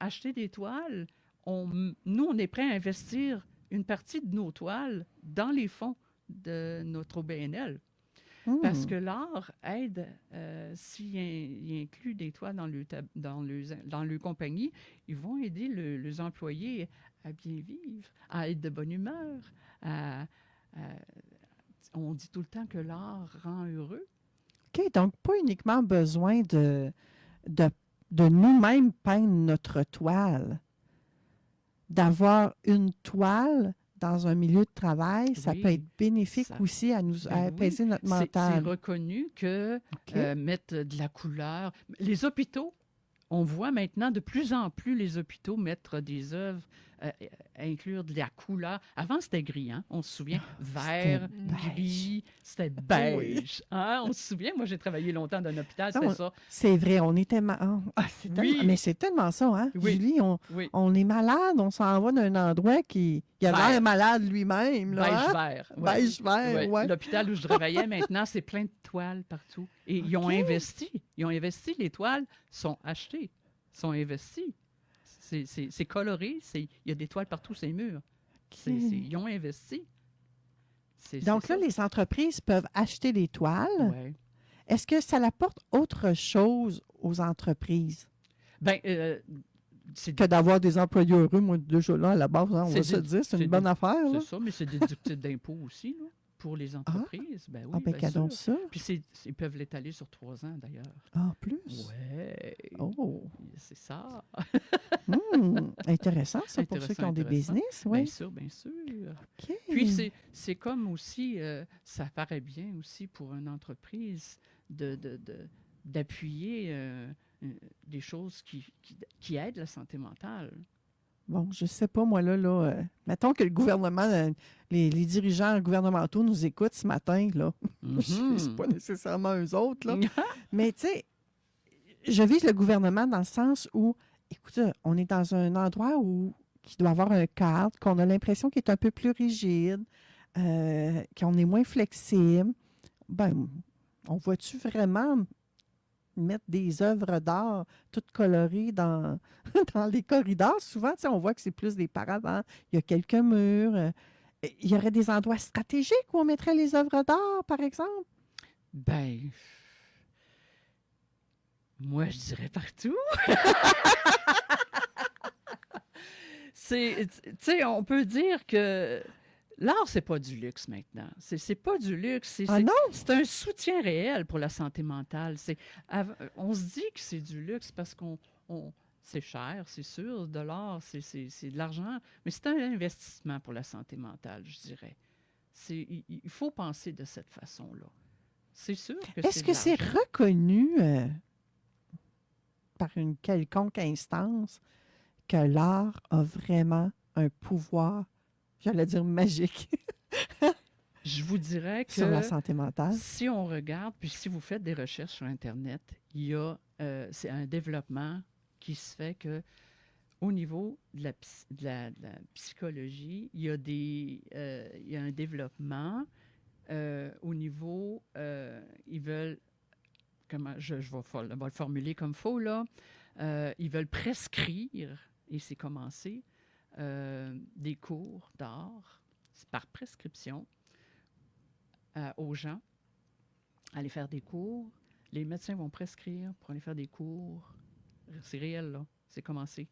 acheter des toiles, nous, on est prêt à investir une partie de nos toiles dans les fonds de notre OBNL. Parce que l'art aide, s'il inclut des toiles dans le compagnie, ils vont aider les employés à bien vivre, à être de bonne humeur. On dit tout le temps que l'art rend heureux. OK, donc pas uniquement besoin de nous-mêmes peindre notre toile. D'avoir une toile dans un milieu de travail, ça Oui, peut être bénéfique ça- aussi à nous à oui. apaiser notre C'est mental. reconnu que OK. mettre de la couleur... Les hôpitaux, on voit maintenant de plus en plus les hôpitaux mettre des œuvres, inclure de la couleur. Avant, c'était gris, hein? On se souvient. Vert, beige. gris, c'était beige. Hein? On se souvient, moi, j'ai travaillé longtemps dans un hôpital, c'était Non, ça. C'est vrai, on est tellement... c'est Oui. tellement- Mais c'est tellement ça, hein? Oui. Julie, Oui. on est malade, on s'en va d'un endroit qui a Vert. l'air malade lui-même. Là, hein? Beige-vert. ouais. Beige vert, Ouais. ouais. L'hôpital où je travaillais, maintenant, c'est plein de toiles partout. Et ils ont OK. investi. Ils ont investi. Les toiles sont achetées, sont investies. C'est coloré, il y a des toiles partout sur les murs. Ils ont investi. Donc C'est là, les entreprises peuvent acheter des toiles. Ouais. Est-ce que ça apporte autre chose aux entreprises Ben, c'est que d'avoir des employés heureux? Moi, déjà là, à la base, hein, on va se dé- dire, c'est c'est une bonne dé- affaire. Là. C'est ça, mais c'est déductible d'impôts aussi, là, pour les entreprises. Ben oui, Ah, ben, bien cadons sûr. ça. Puis ils peuvent l'étaler sur 3 ans, d'ailleurs. Ah, plus? Ouais, Oh, c'est ça. intéressant, ça, pour ceux qui ont des Intéressant. business, Bien oui. sûr, bien sûr. OK. Puis c'est comme aussi, ça paraît bien aussi pour une entreprise d'appuyer des choses qui aident la santé mentale. Bon, je sais pas, moi, mettons que le gouvernement, les dirigeants gouvernementaux nous écoutent ce matin, là. Je ne vise pas nécessairement eux autres, là. Mais, tu sais, je vise le gouvernement dans le sens où, écoute, on est dans un endroit qui doit avoir un cadre, qu'on a l'impression qu'il est un peu plus rigide, qu'on est moins flexible. Ben, on voit-tu vraiment mettre des œuvres d'art toutes colorées dans les corridors? Souvent, tu sais, on voit que c'est plus des paravents. Il y a quelques murs. Il y aurait des endroits stratégiques où on mettrait les œuvres d'art, par exemple? Ben, moi, je dirais partout. Tu sais, on peut dire que l'art, c'est pas du luxe maintenant. C'est pas du luxe. Ah non? C'est un soutien réel pour la santé mentale. On se dit que c'est du luxe parce c'est cher, c'est sûr. De l'art, c'est de l'argent. Mais c'est un investissement pour la santé mentale, je dirais. Il faut penser de cette façon-là. C'est sûr que Est-ce que c'est reconnu par une quelconque instance que l'art a vraiment un pouvoir, j'allais dire magique, Je vous dirais que sur la santé mentale? si on regarde, puis si vous faites des recherches sur Internet, c'est un développement qui se fait que au niveau de la psychologie, il y a un développement au niveau, ils veulent, je vais le formuler comme faux, là, ils veulent prescrire, et c'est commencé, des cours d'art par prescription aux gens, aller faire des cours. Les médecins vont prescrire pour aller faire des cours. C'est réel, là. C'est commencé.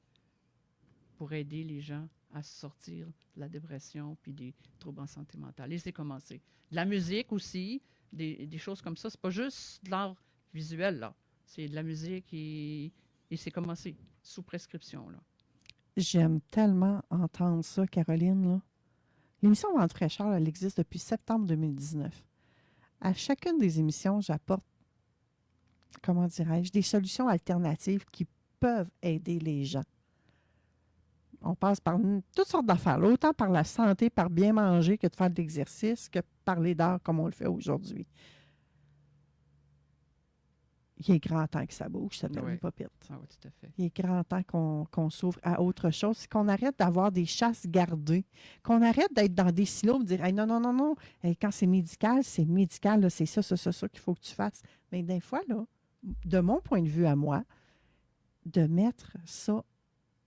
Pour aider les gens à sortir de la dépression puis des troubles en santé mentale. Et c'est commencé. De la musique aussi, des choses comme ça. C'est pas juste de l'art visuel, là. C'est de la musique et c'est commencé sous prescription, là. J'aime tellement entendre ça, Caroline, là. L'émission Vente fraîcheur, elle existe depuis septembre 2019. À chacune des émissions, j'apporte, comment dirais-je, des solutions alternatives qui peuvent aider les gens. On passe par toutes sortes d'affaires, là, autant par la santé, par bien manger, que de faire de l'exercice, que parler d'art comme on le fait aujourd'hui. Il est grand temps que ça bouge, cette année, Popite. Ah oui, tout à fait. Il est grand temps qu'on s'ouvre à autre chose. C'est qu'on arrête d'avoir des chasses gardées, qu'on arrête d'être dans des silos et de dire hey, non, non, non, non. Hey, quand c'est médical, là, c'est ça qu'il faut que tu fasses. Mais des fois, là, de mon point de vue à moi, de mettre ça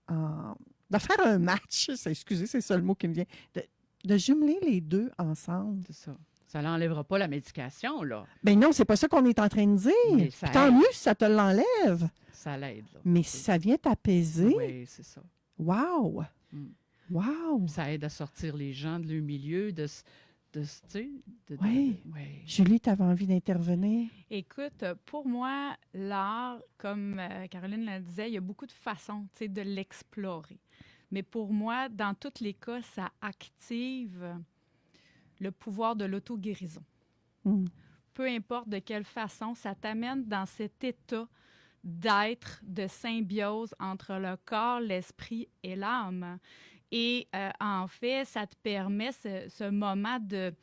de faire un match, excusez, c'est ça le mot qui me vient, de jumeler les deux ensemble. C'est ça. Ça n'enlèvera pas la médication, là. Ben non, c'est pas ça qu'on est en train de dire. Puis tant mieux si ça te l'enlève. Ça l'aide, là. Mais si ça vient t'apaiser. Oui, c'est ça. Wow! Wow! Ça aide à sortir les gens de leur milieu, Oui. Julie, tu avais envie d'intervenir? Écoute, pour moi, l'art, comme Caroline le disait, il y a beaucoup de façons de l'explorer. Mais pour moi, dans tous les cas, ça active le pouvoir de l'auto-guérison. Peu importe de quelle façon, ça t'amène dans cet état d'être, de symbiose entre le corps, l'esprit et l'âme. Et en fait, ça te permet ce moment de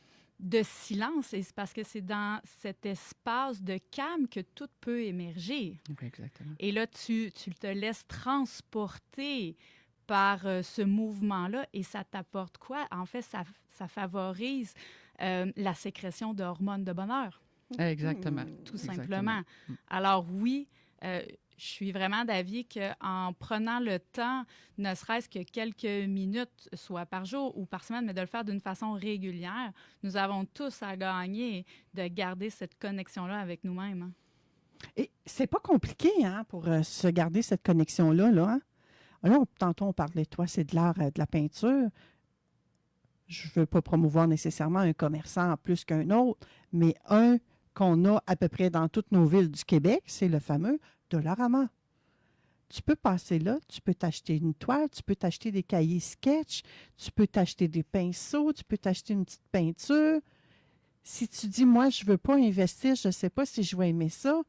silence. Et c'est parce que c'est dans cet espace de calme que tout peut émerger. Oui, exactement. Et là, tu te laisses transporter par ce mouvement-là et ça t'apporte quoi? En fait, ça favorise la sécrétion d'hormones de bonheur. Exactement. Tout simplement. Alors oui, je suis vraiment d'avis qu'en prenant le temps, ne serait-ce que quelques minutes, soit par jour ou par semaine, mais de le faire d'une façon régulière, nous avons tous à gagner de garder cette connexion-là avec nous-mêmes. Hein. Et c'est pas compliqué hein, pour se garder cette connexion-là. Là, hein? Là, tantôt, on parlait de toi, c'est de l'art, de la peinture. Je ne veux pas promouvoir nécessairement un commerçant en plus qu'un autre, mais un qu'on a à peu près dans toutes nos villes du Québec, c'est le fameux Dollarama. Tu peux passer là, tu peux t'acheter une toile, tu peux t'acheter des cahiers sketch, tu peux t'acheter des pinceaux, tu peux t'acheter une petite peinture. Si tu dis, moi, je ne veux pas investir, je ne sais pas si je vais aimer ça,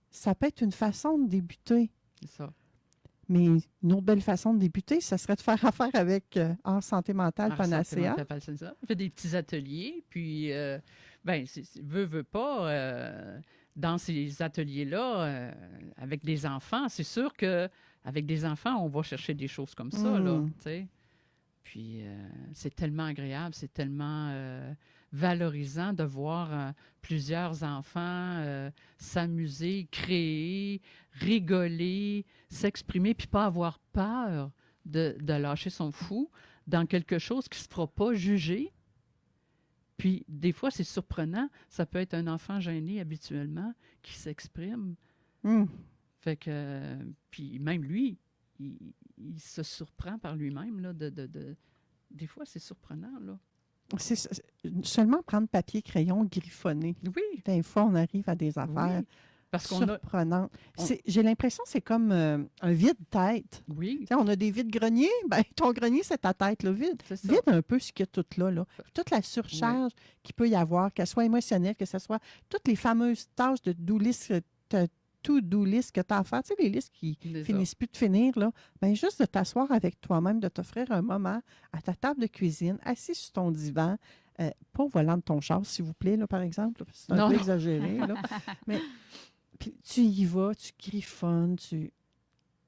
ça peut être une façon de débuter. C'est ça. Mais une autre belle façon de débuter, ça serait de faire affaire avec Art Santé Mentale Panacea. On fait des petits ateliers, puis, veut pas, dans ces ateliers-là, avec des enfants, c'est sûr qu'avec des enfants, on va chercher des choses comme ça, là, tu sais. Puis, c'est tellement agréable, c'est tellement valorisant de voir plusieurs enfants s'amuser, créer, rigoler, s'exprimer, puis pas avoir peur de lâcher son fou dans quelque chose qui ne se fera pas juger. Puis, des fois, c'est surprenant. Ça peut être un enfant gêné habituellement qui s'exprime. Fait que, puis même lui, il se surprend par lui-même. Là, des fois, c'est surprenant. Là. C'est seulement prendre papier, crayon, griffonner. Oui. Des fois, on arrive à des affaires parce qu'on surprenantes. J'ai l'impression que c'est comme un vide-tête. Oui. T'sais, on a des vides-greniers. Ben, ton grenier, c'est ta tête, là, vide. C'est ça. Vide un peu ce qu'il y a tout là, là. Toute la surcharge qu'il peut y avoir, qu'elle soit émotionnelle, que ce soit toutes les fameuses tâches de do list, to-do list que tu as à faire. Tu sais, les listes qui finissent plus de finir, là. Ben, juste de t'asseoir avec toi-même, de t'offrir un moment à ta table de cuisine, assis sur ton divan, pas au volant de ton char, s'il vous plaît, là, par exemple. C'est un peu exagéré, là. Mais puis tu y vas, tu griffonnes,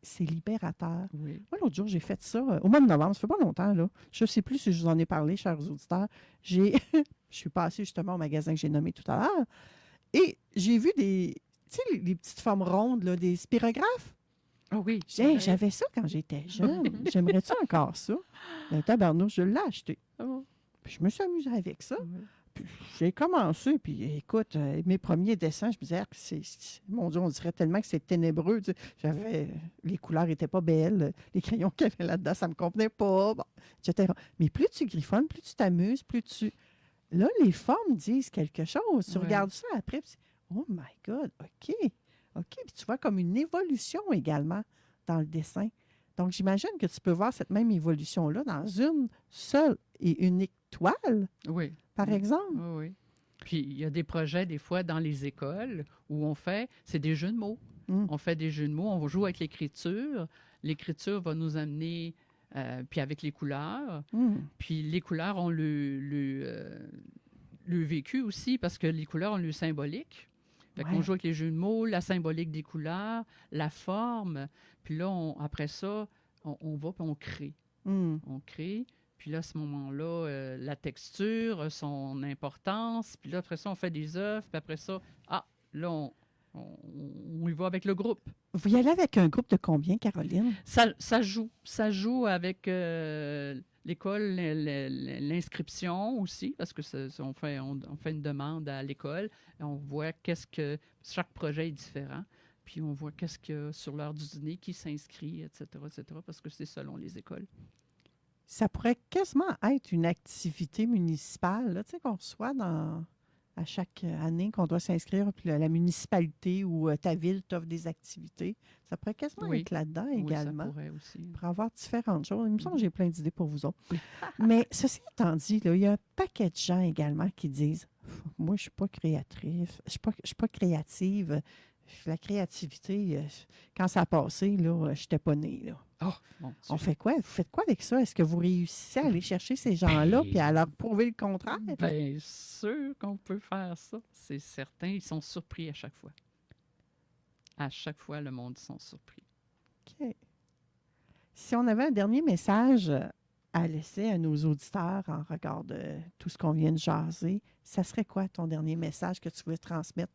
c'est libérateur. Oui. Moi, l'autre jour, j'ai fait ça au mois de novembre. Ça fait pas longtemps, là. Je ne sais plus si je vous en ai parlé, chers auditeurs. Je suis passée justement au magasin que j'ai nommé tout à l'heure et j'ai vu des, tu sais, les petites formes rondes, là, des spirographes. Ah oui. J'avais ça quand j'étais jeune. J'aimerais-tu encore ça? Le tabarnouche, je l'ai acheté. Puis je me suis amusée avec ça. Puis j'ai commencé, puis écoute, mes premiers dessins, je me disais, mon Dieu, on dirait tellement que c'est ténébreux. Tu sais. Les couleurs n'étaient pas belles, les crayons qu'il y avait là-dedans, ça ne me convenait pas, bon, etc. Mais plus tu griffonnes, plus tu t'amuses, plus tu... Là, les formes disent quelque chose. Tu regardes ça après, puis oh my God, OK. Puis tu vois comme une évolution également dans le dessin. Donc, j'imagine que tu peux voir cette même évolution-là dans une seule et unique toile, par exemple. Oui. Puis, il y a des projets, des fois, dans les écoles où c'est des jeux de mots. On fait des jeux de mots, on joue avec l'écriture. L'écriture va nous amener, puis avec les couleurs. Puis, les couleurs ont le vécu aussi, parce que les couleurs ont le symbolique. Fait qu'on joue avec les jeux de mots, la symbolique des couleurs, la forme. Puis là, après ça, on va puis on crée. On crée. Puis là, à ce moment-là, la texture, son importance. Puis là, après ça, on fait des œuvres. Puis après ça, là, on y va avec le groupe. Vous y allez avec un groupe de combien, Caroline? Ça joue. Ça joue avec l'école, l'inscription aussi, parce que on fait une demande à l'école. Et on voit chaque projet est différent. Puis on voit qu'est-ce qu'il y a sur l'heure du dîner, qui s'inscrit, etc., parce que c'est selon les écoles. Ça pourrait quasiment être une activité municipale, là, tu sais, qu'on reçoit à chaque année, qu'on doit s'inscrire, puis la municipalité ou ta ville t'offre des activités. Ça pourrait quasiment être là-dedans également. Ça pourrait aussi. Pour avoir différentes choses. Il me semble que j'ai plein d'idées pour vous autres. Mais ceci étant dit, là, il y a un paquet de gens également qui disent « Moi, je ne suis pas créatrice, je suis pas créative. La créativité, quand ça a passé, là, je n'étais pas née. Là. » On fait quoi? Vous faites quoi avec ça? Est-ce que vous réussissez à aller chercher ces gens-là et à leur prouver le contraire? Bien sûr qu'on peut faire ça. C'est certain. Ils sont surpris à chaque fois. À chaque fois, le monde sont surpris. OK. Si on avait un dernier message à laisser à nos auditeurs en regard de tout ce qu'on vient de jaser, ça serait quoi ton dernier message que tu veux transmettre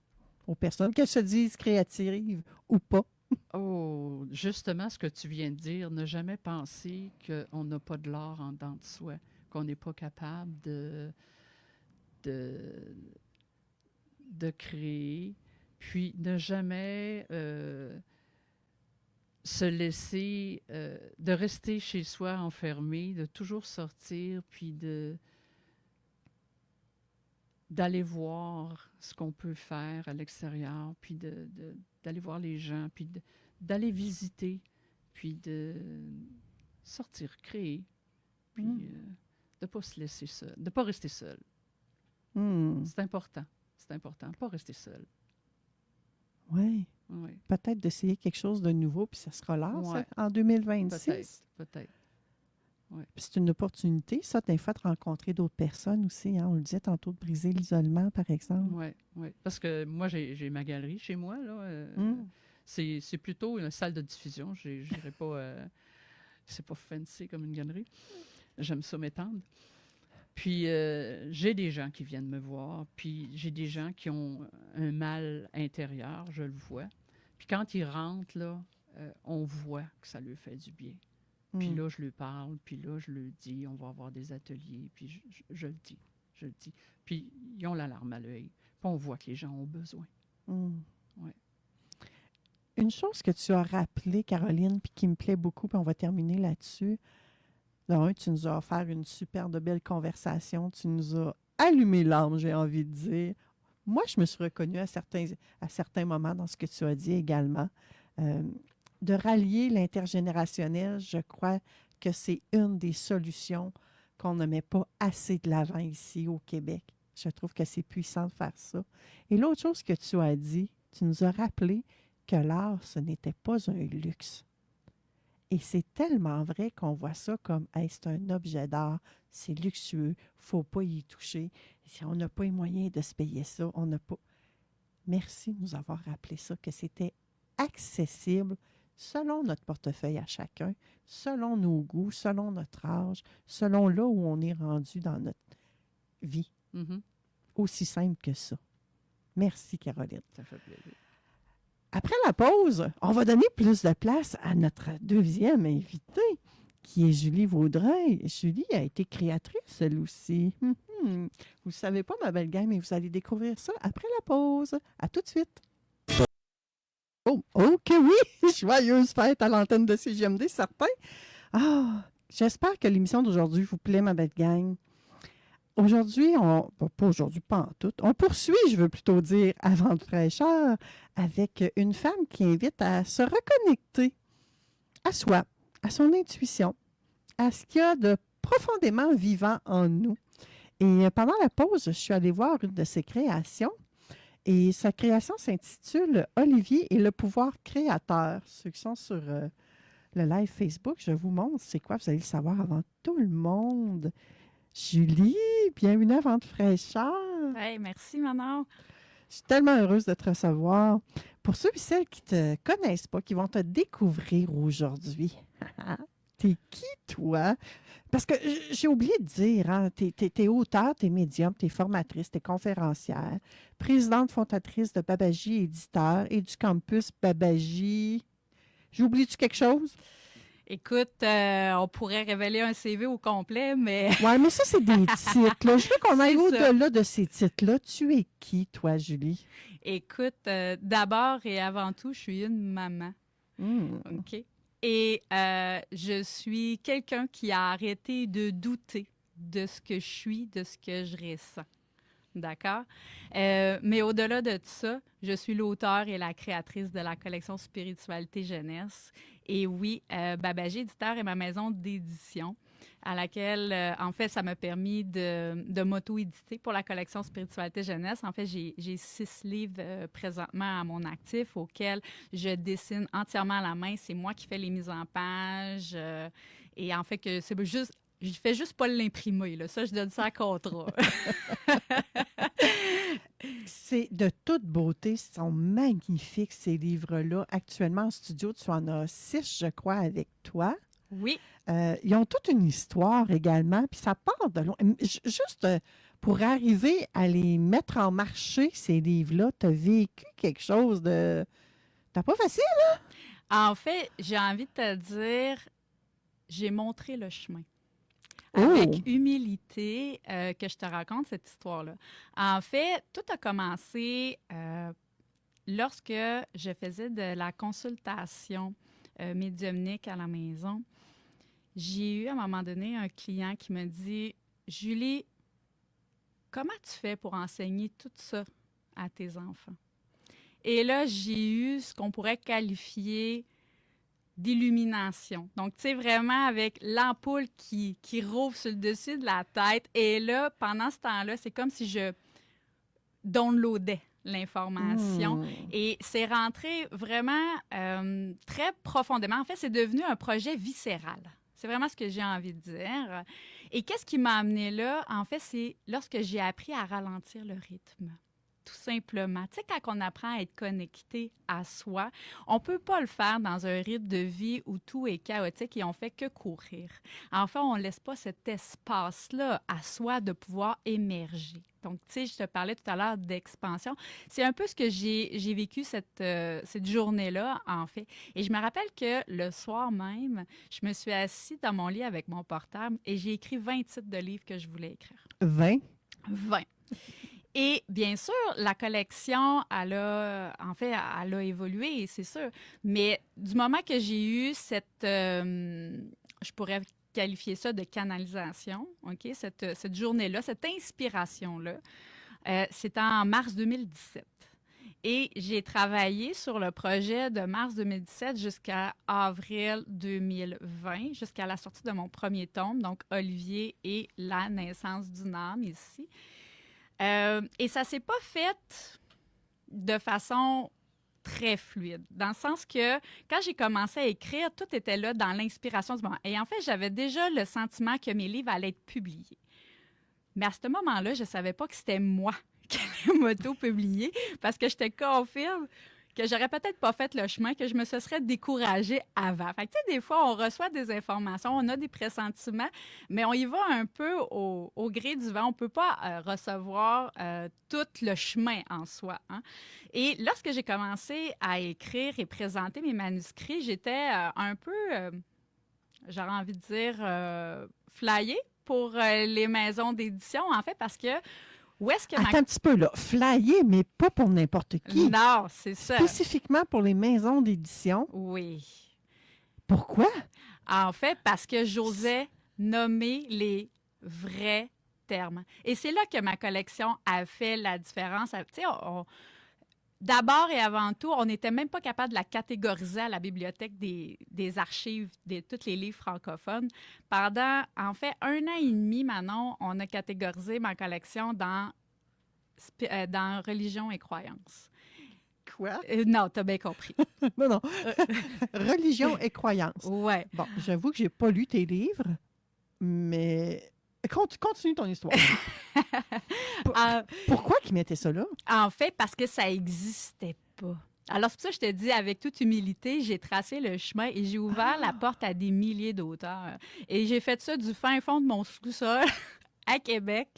aux personnes, qu'elles se disent créatives ou pas? Oh, justement, ce que tu viens de dire, ne jamais penser qu'on n'a pas de l'art en dedans de soi, qu'on n'est pas capable de, de créer, puis ne jamais se laisser, de rester chez soi enfermé, de toujours sortir, puis d'aller voir ce qu'on peut faire à l'extérieur, puis d'aller voir les gens, puis d'aller visiter, puis de sortir, créer, puis de ne pas se laisser seul, de ne pas rester seul. Hmm. C'est important. C'est important, pas rester seul. Oui. Oui, Peut-être d'essayer quelque chose de nouveau, puis ça sera là, ça, Ouais. en 2026. peut-être. Puis c'est une opportunité, ça, des fois, de rencontrer d'autres personnes aussi. Hein? On le disait tantôt, de briser l'isolement, par exemple. Oui, oui. Parce que moi, j'ai ma galerie chez moi, là. C'est plutôt une salle de diffusion. Je dirais pas... c'est pas fancy comme une galerie. J'aime ça m'étendre. Puis, j'ai des gens qui viennent me voir, puis j'ai des gens qui ont un mal intérieur, je le vois. Puis quand ils rentrent, là, on voit que ça leur fait du bien. Puis là, je lui parle, puis là, je lui dis, on va avoir des ateliers, puis je le dis, Puis ils ont la larme à l'œil, puis on voit que les gens ont besoin. Ouais. Une chose que tu as rappelée, Caroline, puis qui me plaît beaucoup, puis on va terminer là-dessus. Là, tu nous as offert une super de belle conversation. Tu nous as allumé l'âme, j'ai envie de dire. Moi, je me suis reconnue à certains moments dans ce que tu as dit également. De rallier l'intergénérationnel, je crois que c'est une des solutions qu'on ne met pas assez de l'avant ici au Québec. Je trouve que c'est puissant de faire ça. Et l'autre chose que tu as dit, tu nous as rappelé que l'art, ce n'était pas un luxe. Et c'est tellement vrai qu'on voit ça comme hey, c'est un objet d'art, c'est luxueux, il ne faut pas y toucher. Si on n'a pas les moyens de se payer ça, on n'a pas. Merci de nous avoir rappelé ça, que c'était accessible selon notre portefeuille à chacun, selon nos goûts, selon notre âge, selon là où on est rendu dans notre vie. Mm-hmm. Aussi simple que ça. Merci, Caroline. Ça fait plaisir. Après la pause, on va donner plus de place à notre deuxième invitée, qui est Julie Vaudreuil. Julie a été créatrice, elle aussi. Vous ne savez pas, ma belle gang, mais vous allez découvrir ça après la pause. À tout de suite. Oh, OK, oui! Joyeuse fête à l'antenne de CJMD, certain. J'espère que l'émission d'aujourd'hui vous plaît, ma belle gang. Aujourd'hui, pas aujourd'hui, pas en tout. On poursuit, je veux plutôt dire, à Vent de fraîcheur, avec une femme qui invite à se reconnecter à soi, à son intuition, à ce qu'il y a de profondément vivant en nous. Et pendant la pause, je suis allée voir une de ses créations. Et sa création s'intitule « Olivier et le pouvoir créateur ». Ceux qui sont sur le live Facebook, je vous montre c'est quoi, vous allez le savoir avant tout le monde. Julie, bienvenue à Vent de fraîcheur. Hey, merci, Manon. Je suis tellement heureuse de te recevoir. Pour ceux et celles qui ne te connaissent pas, qui vont te découvrir aujourd'hui, t'es qui, toi? Parce que j'ai oublié de dire, hein, t'es auteur, t'es médium, t'es formatrice, t'es conférencière, présidente fondatrice de Babaji Éditeur et du campus Babaji. J'ai oublié-tu quelque chose? Écoute, on pourrait révéler un CV au complet, mais... Oui, mais ça, c'est des titres. Là. Je veux qu'on aille C'est ça. au-delà de ces titres-là. Tu es qui, toi, Julie? Écoute, d'abord et avant tout, je suis une maman. OK? Et je suis quelqu'un qui a arrêté de douter de ce que je suis, de ce que je ressens. D'accord? Mais au-delà de tout ça, je suis l'auteure et la créatrice de la collection Spiritualité Jeunesse. Et oui, Babaji Éditeur est ma maison d'édition à laquelle, en fait, ça m'a permis de m'auto-éditer pour la collection Spiritualité Jeunesse. En fait, j'ai 6 livres présentement à mon actif auxquels je dessine entièrement à la main. C'est moi qui fais les mises en page. Et en fait, que c'est juste... Je fais juste pas l'imprimer, là. Ça, je donne ça à contrat. C'est de toute beauté. Ils sont magnifiques, ces livres-là. Actuellement, en studio, tu en as 6, je crois, avec toi. Oui. Ils ont toute une histoire également, puis ça part de loin. Juste pour arriver à les mettre en marché, ces livres-là, tu as vécu quelque chose de... T'as pas facile, hein? En fait, j'ai envie de te dire, j'ai montré le chemin. Oh! Avec humilité que je te raconte cette histoire-là. En fait, tout a commencé lorsque je faisais de la consultation médiumnique à la maison. J'ai eu à un moment donné un client qui me dit « Julie, comment tu fais pour enseigner tout ça à tes enfants? » Et là, j'ai eu ce qu'on pourrait qualifier d'illumination. Donc, tu sais, vraiment avec l'ampoule qui rouvre sur le dessus de la tête. Et là, pendant ce temps-là, c'est comme si je downloadais l'information. Et c'est rentré vraiment très profondément. En fait, c'est devenu un projet viscéral. C'est vraiment ce que j'ai envie de dire. Et qu'est-ce qui m'a amené là? En fait, c'est lorsque j'ai appris à ralentir le rythme. Tout simplement. Tu sais, quand on apprend à être connecté à soi, on ne peut pas le faire dans un rythme de vie où tout est chaotique et on fait que courir. Enfin, on ne laisse pas cet espace-là à soi de pouvoir émerger. Donc, tu sais, je te parlais tout à l'heure d'expansion. C'est un peu ce que j'ai vécu cette journée-là, en fait. Et je me rappelle que le soir même, je me suis assise dans mon lit avec mon portable et j'ai écrit 20 titres de livres que je voulais écrire. 20? 20. Et bien sûr, la collection, elle a évolué, c'est sûr. Mais du moment que j'ai eu je pourrais qualifier ça de canalisation, OK? Cette journée-là, cette inspiration-là, c'était en mars 2017. Et j'ai travaillé sur le projet de mars 2017 jusqu'à avril 2020, jusqu'à la sortie de mon premier tome, donc Olivier et la naissance d'une âme ici. Et ça ne s'est pas fait de façon très fluide, dans le sens que quand j'ai commencé à écrire, tout était là dans l'inspiration du moment. Et en fait, j'avais déjà le sentiment que mes livres allaient être publiés. Mais à ce moment-là, je ne savais pas que c'était moi qui allais m'auto-publier parce que j'étais confirme que j'aurais peut-être pas fait le chemin, que je me serais découragée avant. Fait que, tu sais, des fois, on reçoit des informations, on a des pressentiments, mais on y va un peu au gré du vent. On peut pas recevoir tout le chemin en soi. Hein? Et lorsque j'ai commencé à écrire et présenter mes manuscrits, j'étais un peu, j'aurais envie de dire, flyée pour les maisons d'édition, en fait, parce que où est-ce que Attends un petit peu, là. Flyer, mais pas pour n'importe qui. Non, c'est ça. Spécifiquement pour les maisons d'édition. Oui. Pourquoi? En fait, parce que j'osais nommer les vrais termes. Et c'est là que ma collection a fait la différence. Tu sais, d'abord et avant tout, on n'était même pas capable de la catégoriser à la bibliothèque des archives de tous les livres francophones. Pendant, en fait, 1 an et demi, Manon, on a catégorisé ma collection dans religion et croyance. Quoi? Non, t'as bien compris. Non. Religion et croyance. Ouais. Bon, j'avoue que j'ai pas lu tes livres, mais continue ton histoire. Pourquoi qu'ils mettaient ça là? En fait, parce que ça n'existait pas. Alors, c'est pour ça que je te dis, avec toute humilité, j'ai tracé le chemin et j'ai ouvert la porte à des milliers d'auteurs. Et j'ai fait ça du fin fond de mon sous-sol à Québec.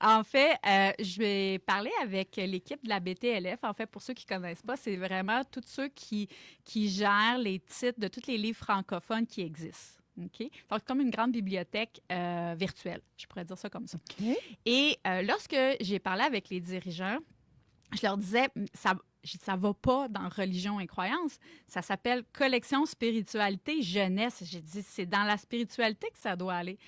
En fait, je vais parler avec l'équipe de la BTLF. En fait, pour ceux qui ne connaissent pas, c'est vraiment tous ceux qui gèrent les titres de tous les livres francophones qui existent. OK? Donc, comme une grande bibliothèque virtuelle, je pourrais dire ça comme ça. Okay. Et lorsque j'ai parlé avec les dirigeants, je leur disais, ça va pas dans religion et croyance. Ça s'appelle collection spiritualité jeunesse. J'ai dit, c'est dans la spiritualité que ça doit aller.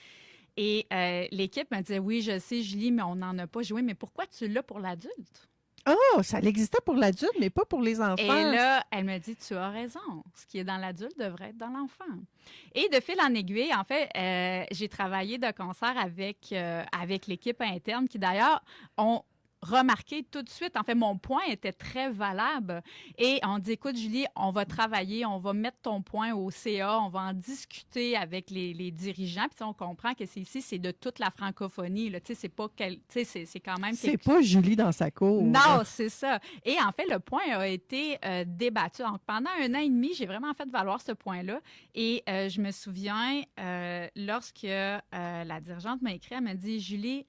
Et l'équipe me disait, oui, je sais, Julie, mais on n'en a pas joué. Mais pourquoi tu l'as pour l'adulte? Oh, ça existait pour l'adulte, mais pas pour les enfants. Et là, elle me dit, tu as raison. Ce qui est dans l'adulte devrait être dans l'enfant. Et de fil en aiguille, en fait, j'ai travaillé de concert avec l'équipe interne qui, d'ailleurs, ont remarqué tout de suite. En fait, mon point était très valable. Et on dit, écoute, Julie, on va travailler, on va mettre ton point au CA, on va en discuter avec les dirigeants. Puis on comprend que c'est de toute la francophonie. Là. C'est pas c'est quand même... C'est pas Julie dans sa cour. Non, c'est ça. Et en fait, le point a été débattu. Donc, pendant 1 an et demi, j'ai vraiment fait valoir ce point-là. Et je me souviens, lorsque la dirigeante m'a écrit, elle m'a dit, Julie,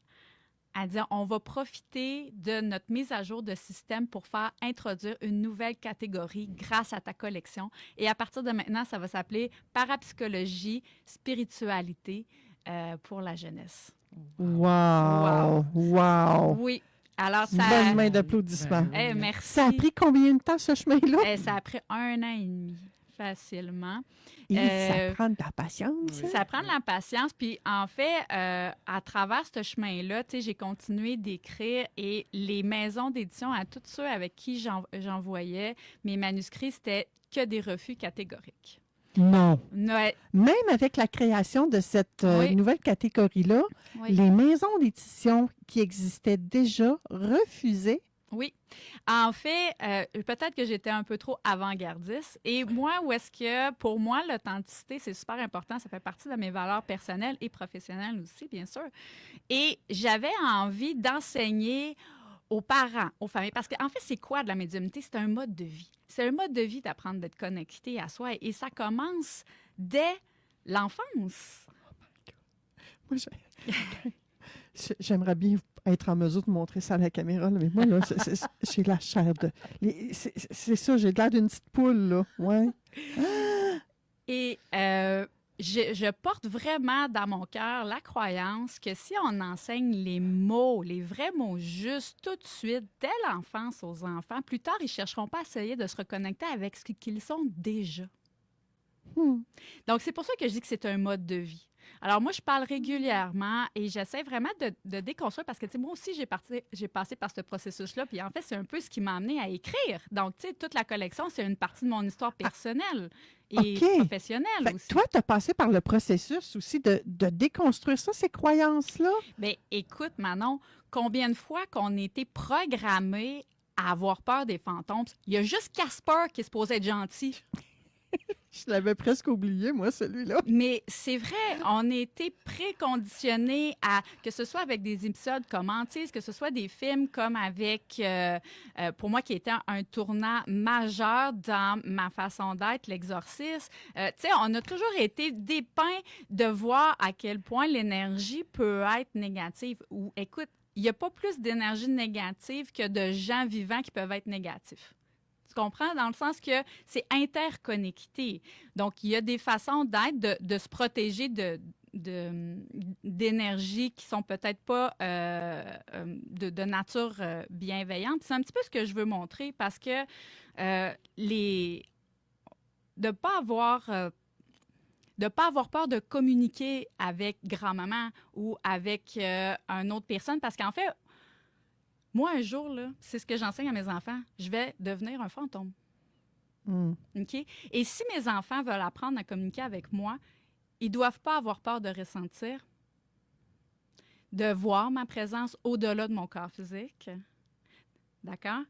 Elle dit, on va profiter de notre mise à jour de système pour faire introduire une nouvelle catégorie grâce à ta collection. Et à partir de maintenant, ça va s'appeler parapsychologie, spiritualité pour la jeunesse. Wow! Wow! Oui. Alors, Une ça... bonne main d'applaudissements. Ben oui. merci. Ça a pris combien de temps, ce chemin-là? Ça a pris 1 an et demi, facilement. Et Euh, ça prend de la patience. oui. hein? Ça prend de la patience. Puis, en fait, à travers ce chemin-là, tu sais, j'ai continué d'écrire et les maisons d'édition, à tous ceux avec qui j'envoyais mes manuscrits, c'était que des refus catégoriques. Non. Ouais, Même avec la création de cette Oui. nouvelle catégorie-là, oui. les maisons d'édition qui existaient déjà refusaient. Oui. En fait, peut-être que j'étais un peu trop avant-gardiste. Et moi, où est-ce que, pour moi, l'authenticité, c'est super important. Ça fait partie de mes valeurs personnelles et professionnelles aussi, bien sûr. Et j'avais envie d'enseigner aux parents, aux familles. Parce qu'en fait, c'est quoi de la médiumnité? C'est un mode de vie. C'est un mode de vie d'apprendre d'être connecté à soi. Et ça commence dès l'enfance. Moi, j'aimerais bien être en mesure de montrer ça à la caméra, là, mais moi, là, j'ai la chair de... C'est ça, j'ai l'air d'une petite poule, là. Ouais. Et je porte vraiment dans mon cœur la croyance que si on enseigne les mots, les vrais mots justes tout de suite, dès l'enfance aux enfants, plus tard, ils ne chercheront pas à essayer de se reconnecter avec ce qu'ils sont déjà. Hmm. Donc, c'est pour ça que je dis que c'est un mode de vie. Alors, moi, je parle régulièrement et j'essaie vraiment de déconstruire parce que, tu sais, moi aussi, j'ai passé par ce processus-là. Puis, en fait, c'est un peu ce qui m'a amené à écrire. Donc, tu sais, toute la collection, c'est une partie de mon histoire personnelle et OK. professionnelle Fait que aussi. toi, tu as passé par le processus aussi de déconstruire ça, ces croyances-là. Bien, écoute, Manon, combien de fois qu'on a été programmé à avoir peur des fantômes? Il y a juste Casper qui est supposé être gentil. Je l'avais presque oublié, moi, celui-là. Mais c'est vrai, on a été préconditionnés à, que ce soit avec des épisodes comme Antise, que ce soit des films comme avec, pour moi, qui était un tournant majeur dans ma façon d'être, l'exorcisme. Tu sais, on a toujours été dépeints de voir à quel point l'énergie peut être négative. Ou, écoute, il n'y a pas plus d'énergie négative que de gens vivants qui peuvent être négatifs. Tu comprends? Dans le sens que c'est interconnecté. Donc, il y a des façons d'être, de se protéger d'énergies qui sont peut-être pas de nature bienveillante. C'est un petit peu ce que je veux montrer parce que de ne pas avoir peur de communiquer avec grand-maman ou avec une autre personne parce qu'en fait, moi, un jour, là, c'est ce que j'enseigne à mes enfants, je vais devenir un fantôme. Hmm. OK? Et si mes enfants veulent apprendre à communiquer avec moi, ils ne doivent pas avoir peur de ressentir, de voir ma présence au-delà de mon corps physique. D'accord?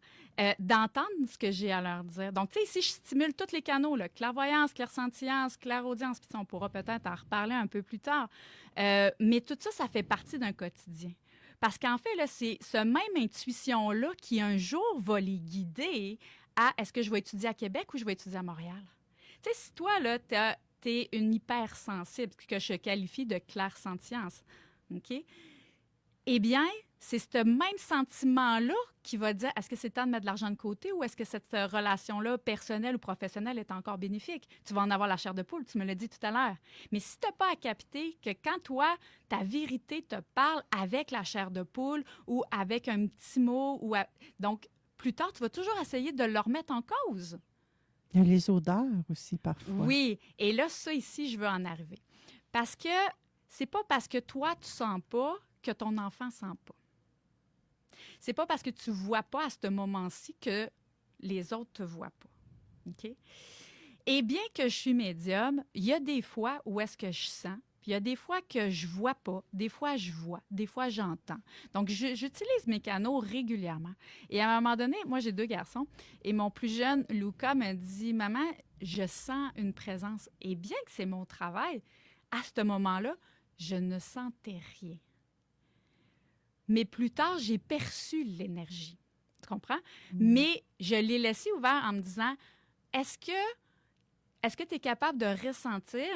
D'entendre ce que j'ai à leur dire. Donc, tu sais, ici, je stimule tous les canaux, là, clairvoyance, clairsentience, clairaudience, puis on pourra peut-être en reparler un peu plus tard. Mais tout ça, ça fait partie d'un quotidien. Parce qu'en fait, là, c'est ce même intuition-là qui, un jour, va les guider à est-ce que je vais étudier à Québec ou je vais étudier à Montréal? Tu sais, si toi, là, t'es une hypersensible, que je qualifie de clairsentience, OK? Eh bien, c'est ce même sentiment-là qui va dire est-ce que c'est temps de mettre de l'argent de côté ou est-ce que cette relation-là, personnelle ou professionnelle, est encore bénéfique? Tu vas en avoir la chair de poule, tu me l'as dit tout à l'heure. Mais si tu n'as pas à capter que quand toi, ta vérité te parle avec la chair de poule ou avec un petit mot, donc plus tard, tu vas toujours essayer de le remettre en cause. Il y a les odeurs aussi, parfois. Oui, et là, ça ici, je veux en arriver. Parce que c'est pas parce que toi, tu sens pas que ton enfant sent pas. C'est pas parce que tu vois pas à ce moment-ci que les autres te voient pas. OK? Et bien que je suis médium, il y a des fois où est-ce que je sens, puis il y a des fois que je vois pas, des fois je vois, des fois j'entends. Donc, j'utilise mes canaux régulièrement. Et à un moment donné, moi, j'ai 2 garçons, et mon plus jeune, Luca, me dit « Maman, je sens une présence. » Et bien que c'est mon travail, à ce moment-là, je ne sentais rien. Mais plus tard, j'ai perçu l'énergie. Tu comprends? Mais je l'ai laissé ouvert en me disant, est-ce que tu es capable de ressentir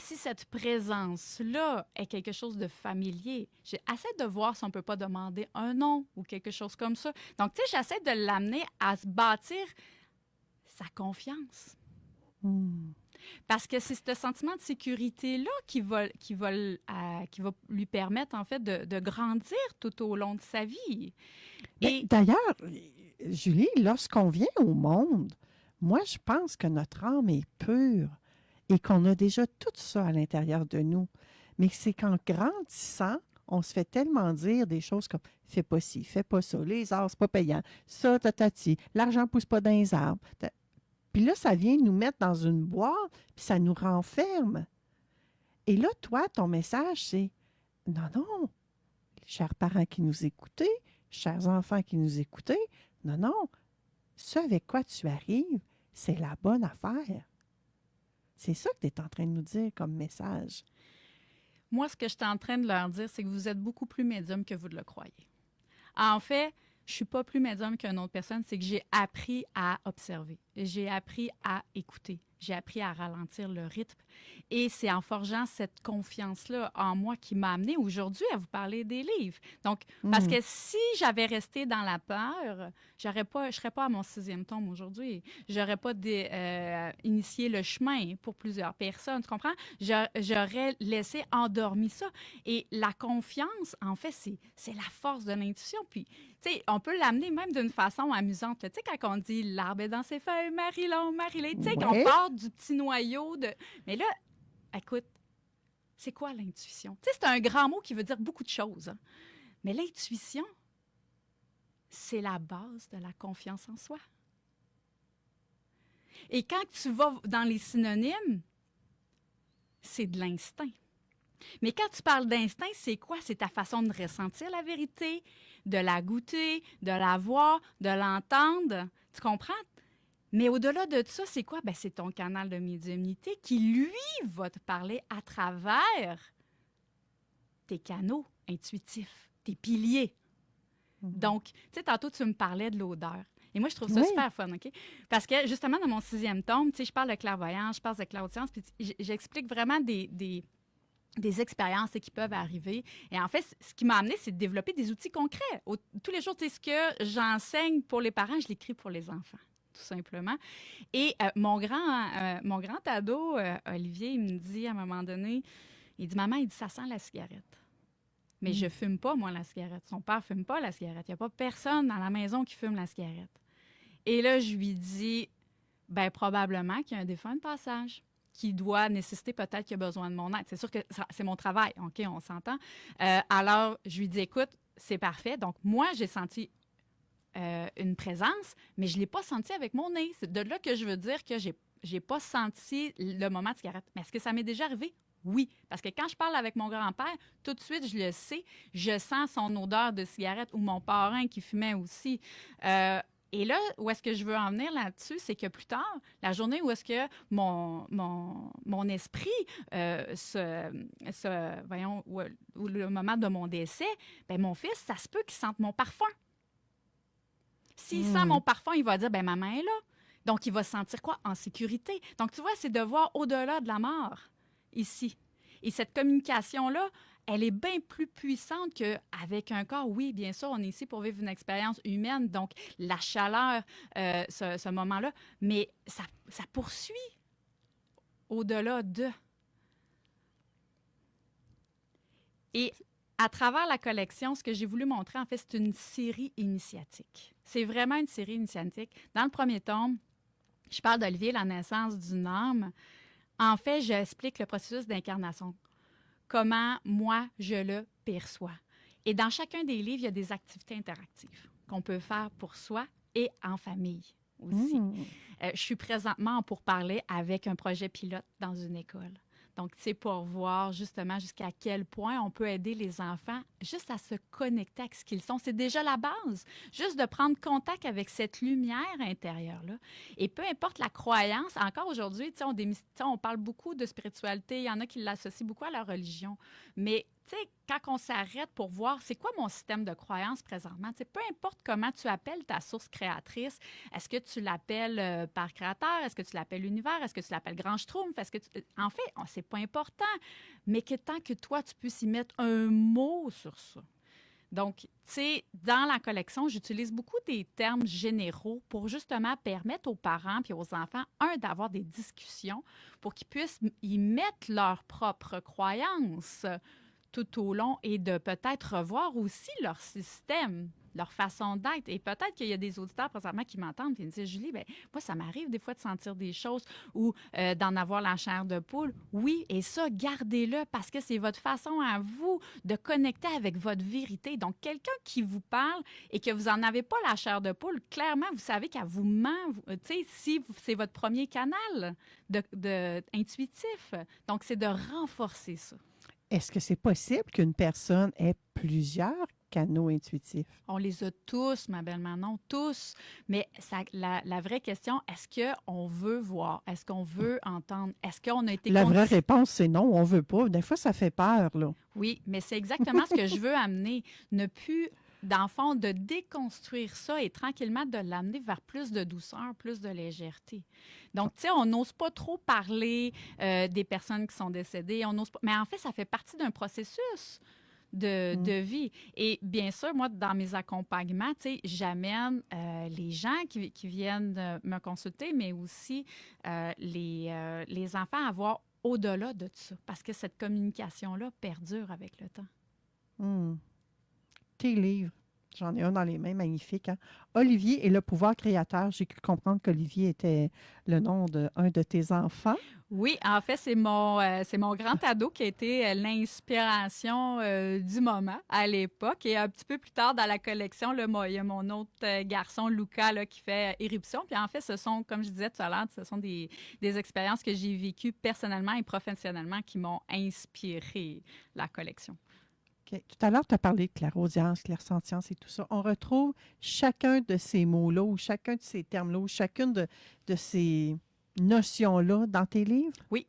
si cette présence-là est quelque chose de familier, j'essaie de voir si on ne peut pas demander un nom ou quelque chose comme ça. Donc, tu sais, j'essaie de l'amener à se bâtir sa confiance. Parce que c'est ce sentiment de sécurité-là qui va lui permettre, en fait, de grandir tout au long de sa vie. Et d'ailleurs, Julie, lorsqu'on vient au monde, moi, je pense que notre âme est pure et qu'on a déjà tout ça à l'intérieur de nous. Mais c'est qu'en grandissant, on se fait tellement dire des choses comme « fais pas ci, fais pas ça, les arts, c'est pas payant, ça, tatati, l'argent pousse pas dans les arbres. » Puis là, ça vient nous mettre dans une boîte, puis ça nous renferme. Et là, toi, ton message, c'est « non, non, chers parents qui nous écoutez, chers enfants qui nous écoutez, non, non, ce avec quoi tu arrives, c'est la bonne affaire. » C'est ça que tu es en train de nous dire comme message. Moi, ce que je suis en train de leur dire, c'est que vous êtes beaucoup plus médium que vous le croyez. En fait, je ne suis pas plus médium qu'une autre personne, c'est que j'ai appris à observer. J'ai appris à écouter. J'ai appris à ralentir le rythme. Et c'est en forgeant cette confiance-là en moi qui m'a amenée aujourd'hui à vous parler des livres. Donc, parce que si j'avais resté dans la peur, je ne serais pas à mon 6e tome aujourd'hui. Je n'aurais pas initié le chemin pour plusieurs personnes. Tu comprends? J'aurais laissé endormi ça. Et la confiance, en fait, c'est la force de l'intuition. Puis, tu sais, on peut l'amener même d'une façon amusante. Tu sais, quand on dit « l'arbre est dans ses feuilles, Marilon, Marilyn », tu sais, qu'on part du petit noyau de... Mais là, écoute, c'est quoi l'intuition? Tu sais, c'est un grand mot qui veut dire beaucoup de choses. Hein? Mais l'intuition, c'est la base de la confiance en soi. Et quand tu vas dans les synonymes, c'est de l'instinct. Mais quand tu parles d'instinct, c'est quoi? C'est ta façon de ressentir la vérité, de la goûter, de la voir, de l'entendre. Tu comprends? Mais au-delà de ça, c'est quoi? Ben, c'est ton canal de médiumnité qui, lui, va te parler à travers tes canaux intuitifs, tes piliers. Donc, tu sais, tantôt, tu me parlais de l'odeur. Et moi, je trouve ça super fun, OK? Parce que, justement, dans mon 6e tome, tu sais, je parle de clairvoyance, je parle de clairaudience, puis j'explique vraiment des expériences qui peuvent arriver. Et en fait, ce qui m'a amené, c'est de développer des outils concrets. Tous les jours, tu sais, ce que j'enseigne pour les parents, je l'écris pour les enfants, tout simplement. Et mon grand ado, Olivier, il me dit à un moment donné, il dit « Maman, il dit, ça sent la cigarette. » Mais je fume pas, moi, la cigarette. Son père fume pas la cigarette. Il n'y a pas personne dans la maison qui fume la cigarette. Et là, je lui dis, ben probablement qu'il y a un défunt de passage qui doit nécessiter peut-être qu'il a besoin de mon aide. C'est sûr que c'est mon travail, OK, on s'entend. Alors, je lui dis, écoute, c'est parfait. Donc, moi, j'ai senti une présence, mais je ne l'ai pas senti avec mon nez. C'est de là que je veux dire que j'ai pas senti le moment de cigarette. Mais est-ce que ça m'est déjà arrivé? Oui, parce que quand je parle avec mon grand-père, tout de suite, je le sais, je sens son odeur de cigarette ou mon parrain qui fumait aussi. Et là, où est-ce que je veux en venir là-dessus, c'est que plus tard, la journée où est-ce que mon esprit, ou le moment de mon décès, ben mon fils, ça se peut qu'il sente mon parfum. S'il sent mon parfum, il va dire, ben maman est là. Donc, il va se sentir quoi? En sécurité. Donc, tu vois, c'est de voir au-delà de la mort ici. Et cette communication-là, elle est bien plus puissante qu'avec un corps. Oui, bien sûr, on est ici pour vivre une expérience humaine, donc la chaleur, ce moment-là, mais ça poursuit au-delà de. Et à travers la collection, ce que j'ai voulu montrer, en fait, c'est une série initiatique. C'est vraiment une série initiatique. Dans le premier tome, je parle d'Olivier, la naissance d'une âme. En fait, j'explique le processus d'incarnation, comment moi, je le perçois. Et dans chacun des livres, il y a des activités interactives qu'on peut faire pour soi et en famille aussi. Je suis présentement en pourparlers avec un projet pilote dans une école. Donc, c'est pour voir justement jusqu'à quel point on peut aider les enfants juste à se connecter avec ce qu'ils sont. C'est déjà la base, juste de prendre contact avec cette lumière intérieure-là. Et peu importe la croyance, encore aujourd'hui, on parle beaucoup de spiritualité, il y en a qui l'associent beaucoup à la religion. Mais tu sais, quand on s'arrête pour voir c'est quoi mon système de croyance présentement, tu sais, peu importe comment tu appelles ta source créatrice, est-ce que tu l'appelles par créateur, est-ce que tu l'appelles univers, est-ce que tu l'appelles grand schtroumpf, en fait, c'est pas important, mais que tant que toi, tu puisses y mettre un mot sur ça. Donc, tu sais, dans la collection, j'utilise beaucoup des termes généraux pour justement permettre aux parents puis aux enfants, d'avoir des discussions pour qu'ils puissent y mettre leurs propres croyances tout au long et de peut-être revoir aussi leur système, leur façon d'être. Et peut-être qu'il y a des auditeurs présentement qui m'entendent et me disent, Julie, bien, moi, ça m'arrive des fois de sentir des choses ou d'en avoir la chair de poule. Oui, et ça, gardez-le parce que c'est votre façon à vous de connecter avec votre vérité. Donc, quelqu'un qui vous parle et que vous n'en avez pas la chair de poule, clairement, vous savez qu'elle vous ment. Tu sais, si c'est votre premier canal intuitif. Donc, c'est de renforcer ça. Est-ce que c'est possible qu'une personne ait plusieurs canaux intuitifs? On les a tous, ma belle Manon, tous. Mais la vraie question, est-ce qu'on veut voir? Est-ce qu'on veut entendre? Est-ce qu'on a été... La vraie réponse, c'est non, on veut pas. Des fois, ça fait peur, là. Oui, mais c'est exactement ce que je veux amener. Ne plus, dans le fond, de déconstruire ça et tranquillement de l'amener vers plus de douceur, plus de légèreté. Donc, tu sais, on n'ose pas trop parler des personnes qui sont décédées. On n'ose pas... Mais en fait, ça fait partie d'un processus de vie. Et bien sûr, moi, dans mes accompagnements, tu sais, j'amène les gens qui viennent me consulter, mais aussi les enfants à voir au-delà de ça, parce que cette communication-là perdure avec le temps. Tes livres, j'en ai un dans les mains, magnifique. Hein? Olivier et le pouvoir créateur. J'ai cru comprendre qu'Olivier était le nom d'un de tes enfants. Oui, en fait, c'est mon grand ado qui a été l'inspiration du moment à l'époque. Et un petit peu plus tard dans la collection, là, il y a mon autre garçon, Lucas, là, qui fait éruption. Puis en fait, ce sont, comme je disais tout à l'heure, ce sont des expériences que j'ai vécues personnellement et professionnellement qui m'ont inspiré la collection. Okay. Tout à l'heure, tu as parlé de clairaudience, clairsentience et tout ça. On retrouve chacun de ces mots-là ou chacun de ces termes-là ou chacune de ces notions-là dans tes livres? Oui.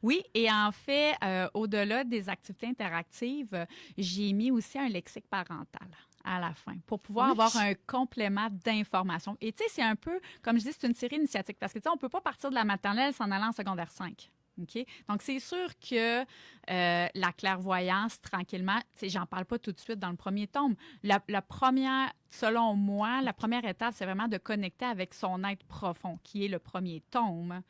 Oui, et en fait, au-delà des activités interactives, j'ai mis aussi un lexique parental à la fin pour pouvoir avoir un complément d'information. Et tu sais, c'est un peu, comme je dis, c'est une série initiatique parce que tu sais, on ne peut pas partir de la maternelle sans aller en secondaire 5. Okay? Donc, c'est sûr que la clairvoyance, tranquillement, j'en parle pas tout de suite dans le premier tome. La première, selon moi, la première étape, c'est vraiment de connecter avec son être profond, qui est le premier tome.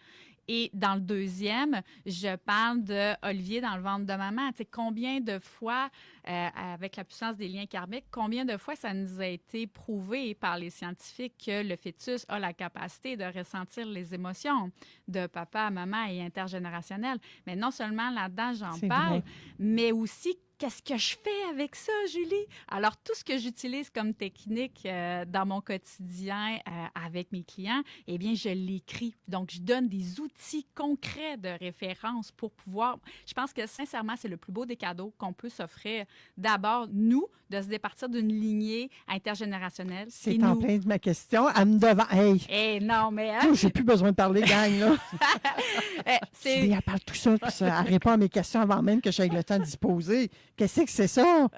Et dans le deuxième, je parle de Olivier dans le ventre de maman. Tu sais, combien de fois, avec la puissance des liens karmiques, combien de fois ça nous a été prouvé par les scientifiques que le fœtus a la capacité de ressentir les émotions de papa à maman et intergénérationnel. Mais non seulement là-dedans, j'en parle, mais aussi qu'est-ce que je fais avec ça, Julie? Alors, tout ce que j'utilise comme technique dans mon quotidien avec mes clients, eh bien, je l'écris. Donc, je donne des outils concrets de référence pour pouvoir... Je pense que, sincèrement, c'est le plus beau des cadeaux qu'on peut s'offrir. D'abord, nous, de se départir d'une lignée intergénérationnelle. C'est en plein de ma question. Elle me devant... Hey! Eh non, mais... Hein? J'ai plus besoin de parler, gang, là. Elle parle tout seul, puis elle répond à mes questions avant même que j'aie le temps d'y poser. Qu'est-ce que c'est ça?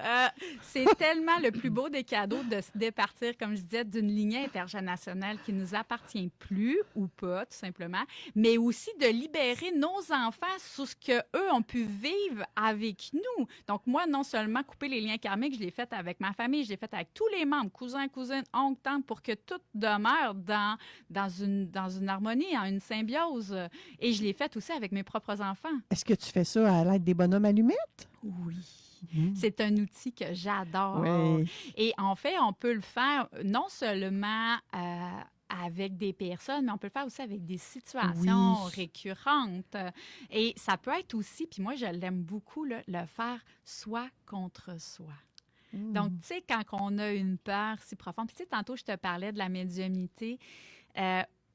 C'est tellement le plus beau des cadeaux de se départir, comme je disais, d'une lignée intergénérationnelle qui ne nous appartient plus ou pas, tout simplement, mais aussi de libérer nos enfants sur ce qu'eux ont pu vivre avec nous. Donc, moi, non seulement couper les liens karmiques, je l'ai fait avec ma famille, je l'ai fait avec tous les membres, cousins, cousines, oncles, tantes, pour que tout demeure dans une harmonie, en une symbiose. Et je l'ai fait aussi avec mes propres enfants. Est-ce que tu fais ça à l'aide des bonhommes allumettes? Oui. C'est un outil que j'adore. Oui. Et en fait, on peut le faire non seulement avec des personnes, mais on peut le faire aussi avec des situations récurrentes. Et ça peut être aussi, puis moi, je l'aime beaucoup, le faire soi contre soi. Donc, tu sais, quand on a une peur si profonde, puis tu sais, tantôt, je te parlais de la médiumnité,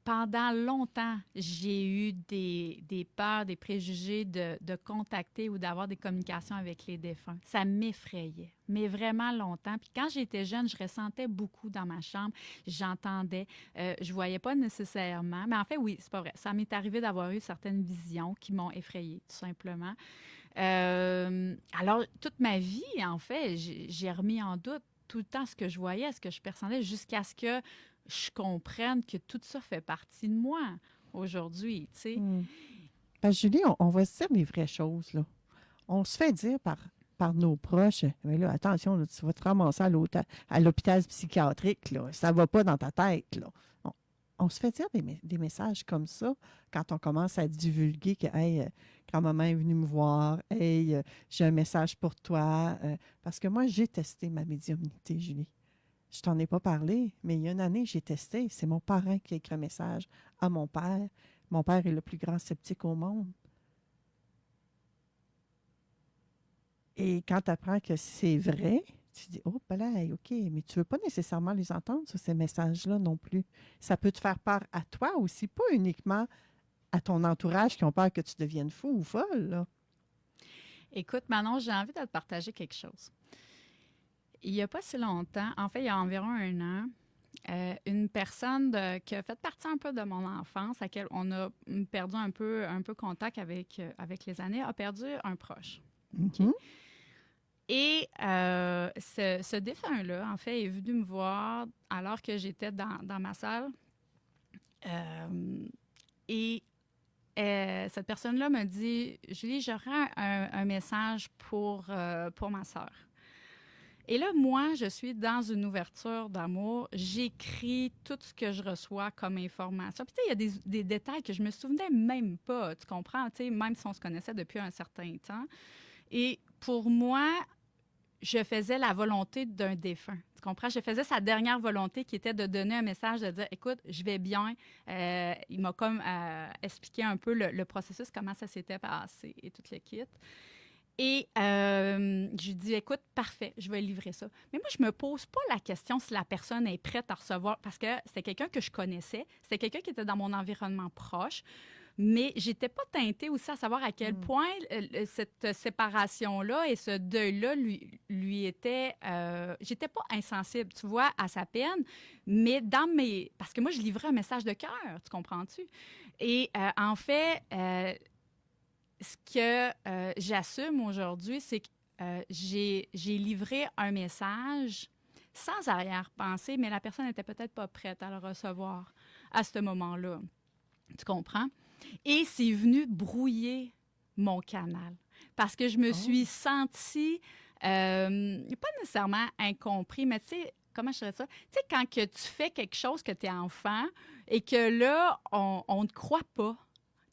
pendant longtemps, j'ai eu des peurs, des préjugés de contacter ou d'avoir des communications avec les défunts. Ça m'effrayait, mais vraiment longtemps. Puis quand j'étais jeune, je ressentais beaucoup dans ma chambre. J'entendais, je voyais pas nécessairement. Mais en fait, oui, c'est pas vrai. Ça m'est arrivé d'avoir eu certaines visions qui m'ont effrayée, tout simplement. Alors, toute ma vie, en fait, j'ai remis en doute tout le temps ce que je voyais, ce que je percevais, jusqu'à ce que je comprenne que tout ça fait partie de moi aujourd'hui, tu sais. Hmm. Parce que Julie, on va se dire les vraies choses, là. On se fait dire par nos proches, mais là, attention, là, tu vas te ramasser à l'hôpital psychiatrique, là. Ça va pas dans ta tête, là. On se fait dire des messages comme ça quand on commence à divulguer que, hey, grand-maman est venue me voir, hey, j'ai un message pour toi. Parce que moi, j'ai testé ma médiumnité, Julie. Je t'en ai pas parlé, mais il y a une année, j'ai testé. C'est mon parrain qui a écrit un message à mon père. Mon père est le plus grand sceptique au monde. Et quand tu apprends que c'est vrai, tu dis, oh, là, OK, mais tu ne veux pas nécessairement les entendre, ces messages-là non plus. Ça peut te faire peur à toi aussi, pas uniquement à ton entourage qui ont peur que tu deviennes fou ou folle, là. Écoute, Manon, j'ai envie de te partager quelque chose. Il n'y a pas si longtemps, en fait, il y a environ 1 an, une personne qui a fait partie un peu de mon enfance, à laquelle on a perdu un peu contact avec les années, a perdu un proche. Mhm. Et ce défunt-là, en fait, est venu me voir alors que j'étais dans ma salle. Et cette personne-là me dit, Julie, j'aurais un message pour ma sœur. Et là, moi, je suis dans une ouverture d'amour. J'écris tout ce que je reçois comme information. Puis, tu sais, il y a des détails que je me souvenais même pas, tu comprends? Tu sais, même si on se connaissait depuis un certain temps. Et pour moi, je faisais la volonté d'un défunt. Tu comprends? Je faisais sa dernière volonté qui était de donner un message, de dire, écoute, je vais bien. Il m'a comme expliqué un peu le processus, comment ça s'était passé et tout le kit. Et je lui dis, écoute, parfait, je vais livrer ça. Mais moi, je me pose pas la question si la personne est prête à recevoir, parce que c'était quelqu'un que je connaissais, c'était quelqu'un qui était dans mon environnement proche, mais j'étais pas teintée aussi à savoir à quel point cette séparation-là et ce deuil-là lui était... j'étais pas insensible, tu vois, à sa peine, mais dans mes... Parce que moi, je livrais un message de cœur, tu comprends-tu? Et en fait... ce que j'assume aujourd'hui, c'est que j'ai livré un message sans arrière-pensée, mais la personne n'était peut-être pas prête à le recevoir à ce moment-là. Tu comprends? Et c'est venu brouiller mon canal parce que je me suis sentie, pas nécessairement incompris, mais tu sais, comment je dirais ça? Tu sais, quand que tu fais quelque chose que tu es enfant et que là, on ne te croit pas.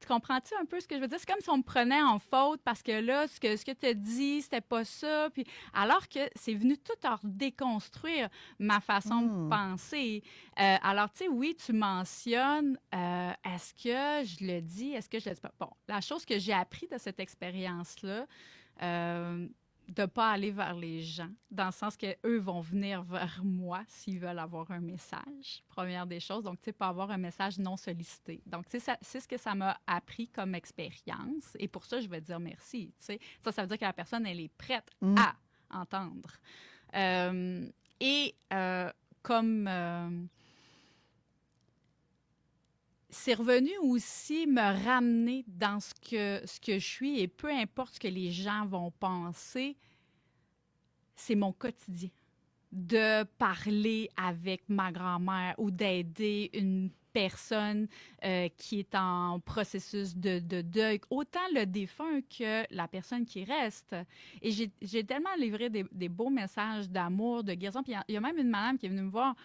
Tu comprends-tu un peu ce que je veux dire? C'est comme si on me prenait en faute parce que là, ce que tu as dit, c'était pas ça. Puis, alors que c'est venu tout en déconstruire ma façon de penser. Alors, tu sais, oui, tu mentionnes, est-ce que je le dis? Est-ce que je le dis pas? Bon, la chose que j'ai appris de cette expérience-là, de ne pas aller vers les gens, dans le sens qu'eux vont venir vers moi s'ils veulent avoir un message, première des choses. Donc, tu sais, pas avoir un message non sollicité. Donc, tu sais, c'est ce que ça m'a appris comme expérience. Et pour ça, je vais dire merci. Tu sais, ça veut dire que la personne, elle est prête à entendre. Comme... c'est revenu aussi me ramener dans ce que je suis et peu importe ce que les gens vont penser, c'est mon quotidien. De parler avec ma grand-mère ou d'aider une personne qui est en processus de deuil, autant le défunt que la personne qui reste. Et j'ai tellement livré des beaux messages d'amour, de guérison. Puis il y a même une madame qui est venue me voir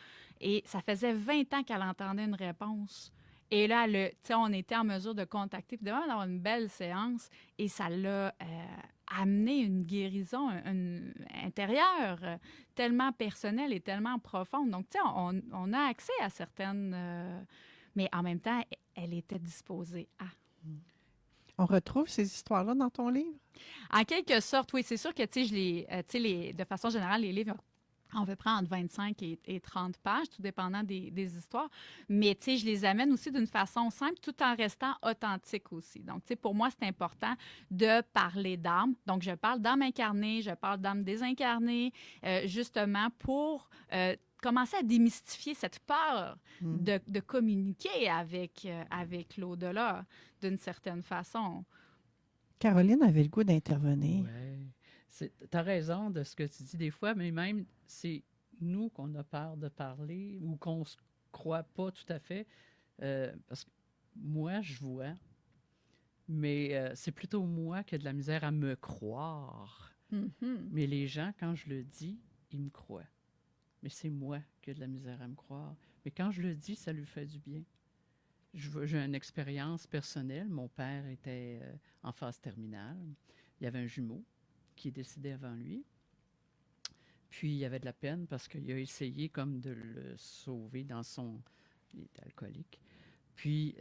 et ça faisait 20 ans qu'elle entendait une réponse. Et là, on était en mesure de contacter, puis d'avoir une belle séance, et ça l'a amené une guérison intérieure tellement personnelle et tellement profonde. Donc, tu sais, on a accès à certaines... mais en même temps, elle était disposée à. On retrouve ces histoires-là dans ton livre? En quelque sorte, oui. C'est sûr que, tu sais, de façon générale, les livres... On peut prendre entre 25 et 30 pages, tout dépendant des histoires. Mais, tu sais, je les amène aussi d'une façon simple, tout en restant authentique aussi. Donc, tu sais, pour moi, c'est important de parler d'âme. Donc, je parle d'âme incarnée, je parle d'âme désincarnée, justement pour commencer à démystifier cette peur de communiquer avec l'au-delà d'une certaine façon. Caroline avait le goût d'intervenir. Ouais. Tu as raison de ce que tu dis des fois, mais même c'est nous qu'on a peur de parler ou qu'on ne se croit pas tout à fait. Parce que moi, je vois, mais c'est plutôt moi qui ai de la misère à me croire. Mhm. Mais les gens, quand je le dis, ils me croient. Mais c'est moi qui ai de la misère à me croire. Mais quand je le dis, ça lui fait du bien. J'ai une expérience personnelle. Mon père était en phase terminale. Il y avait un jumeau qui est décédé avant lui. Puis il avait de la peine parce qu'il a essayé comme de le sauver dans son... Il était alcoolique. Puis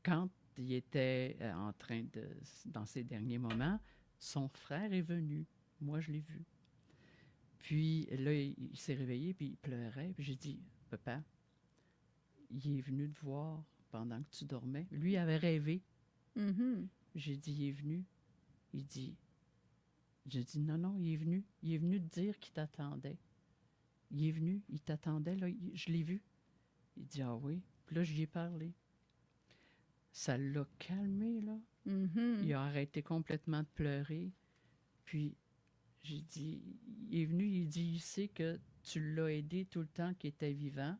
quand il était en train de... Dans ses derniers moments, son frère est venu. Moi, je l'ai vu. Puis là, il s'est réveillé, puis il pleurait. Puis j'ai dit, « Papa, il est venu te voir pendant que tu dormais. » Lui avait rêvé. Mhm. J'ai dit, « Il est venu. » Il dit, j'ai dit, « Non, non, il est venu. Il est venu te dire qu'il t'attendait. Il est venu, il t'attendait, là, je l'ai vu. » Il dit, « Ah oui. » Puis là, j'y ai parlé. Ça l'a calmé, là. Mhm. Il a arrêté complètement de pleurer. Puis j'ai dit, il est venu, il dit, il sait que tu l'as aidé tout le temps qu'il était vivant.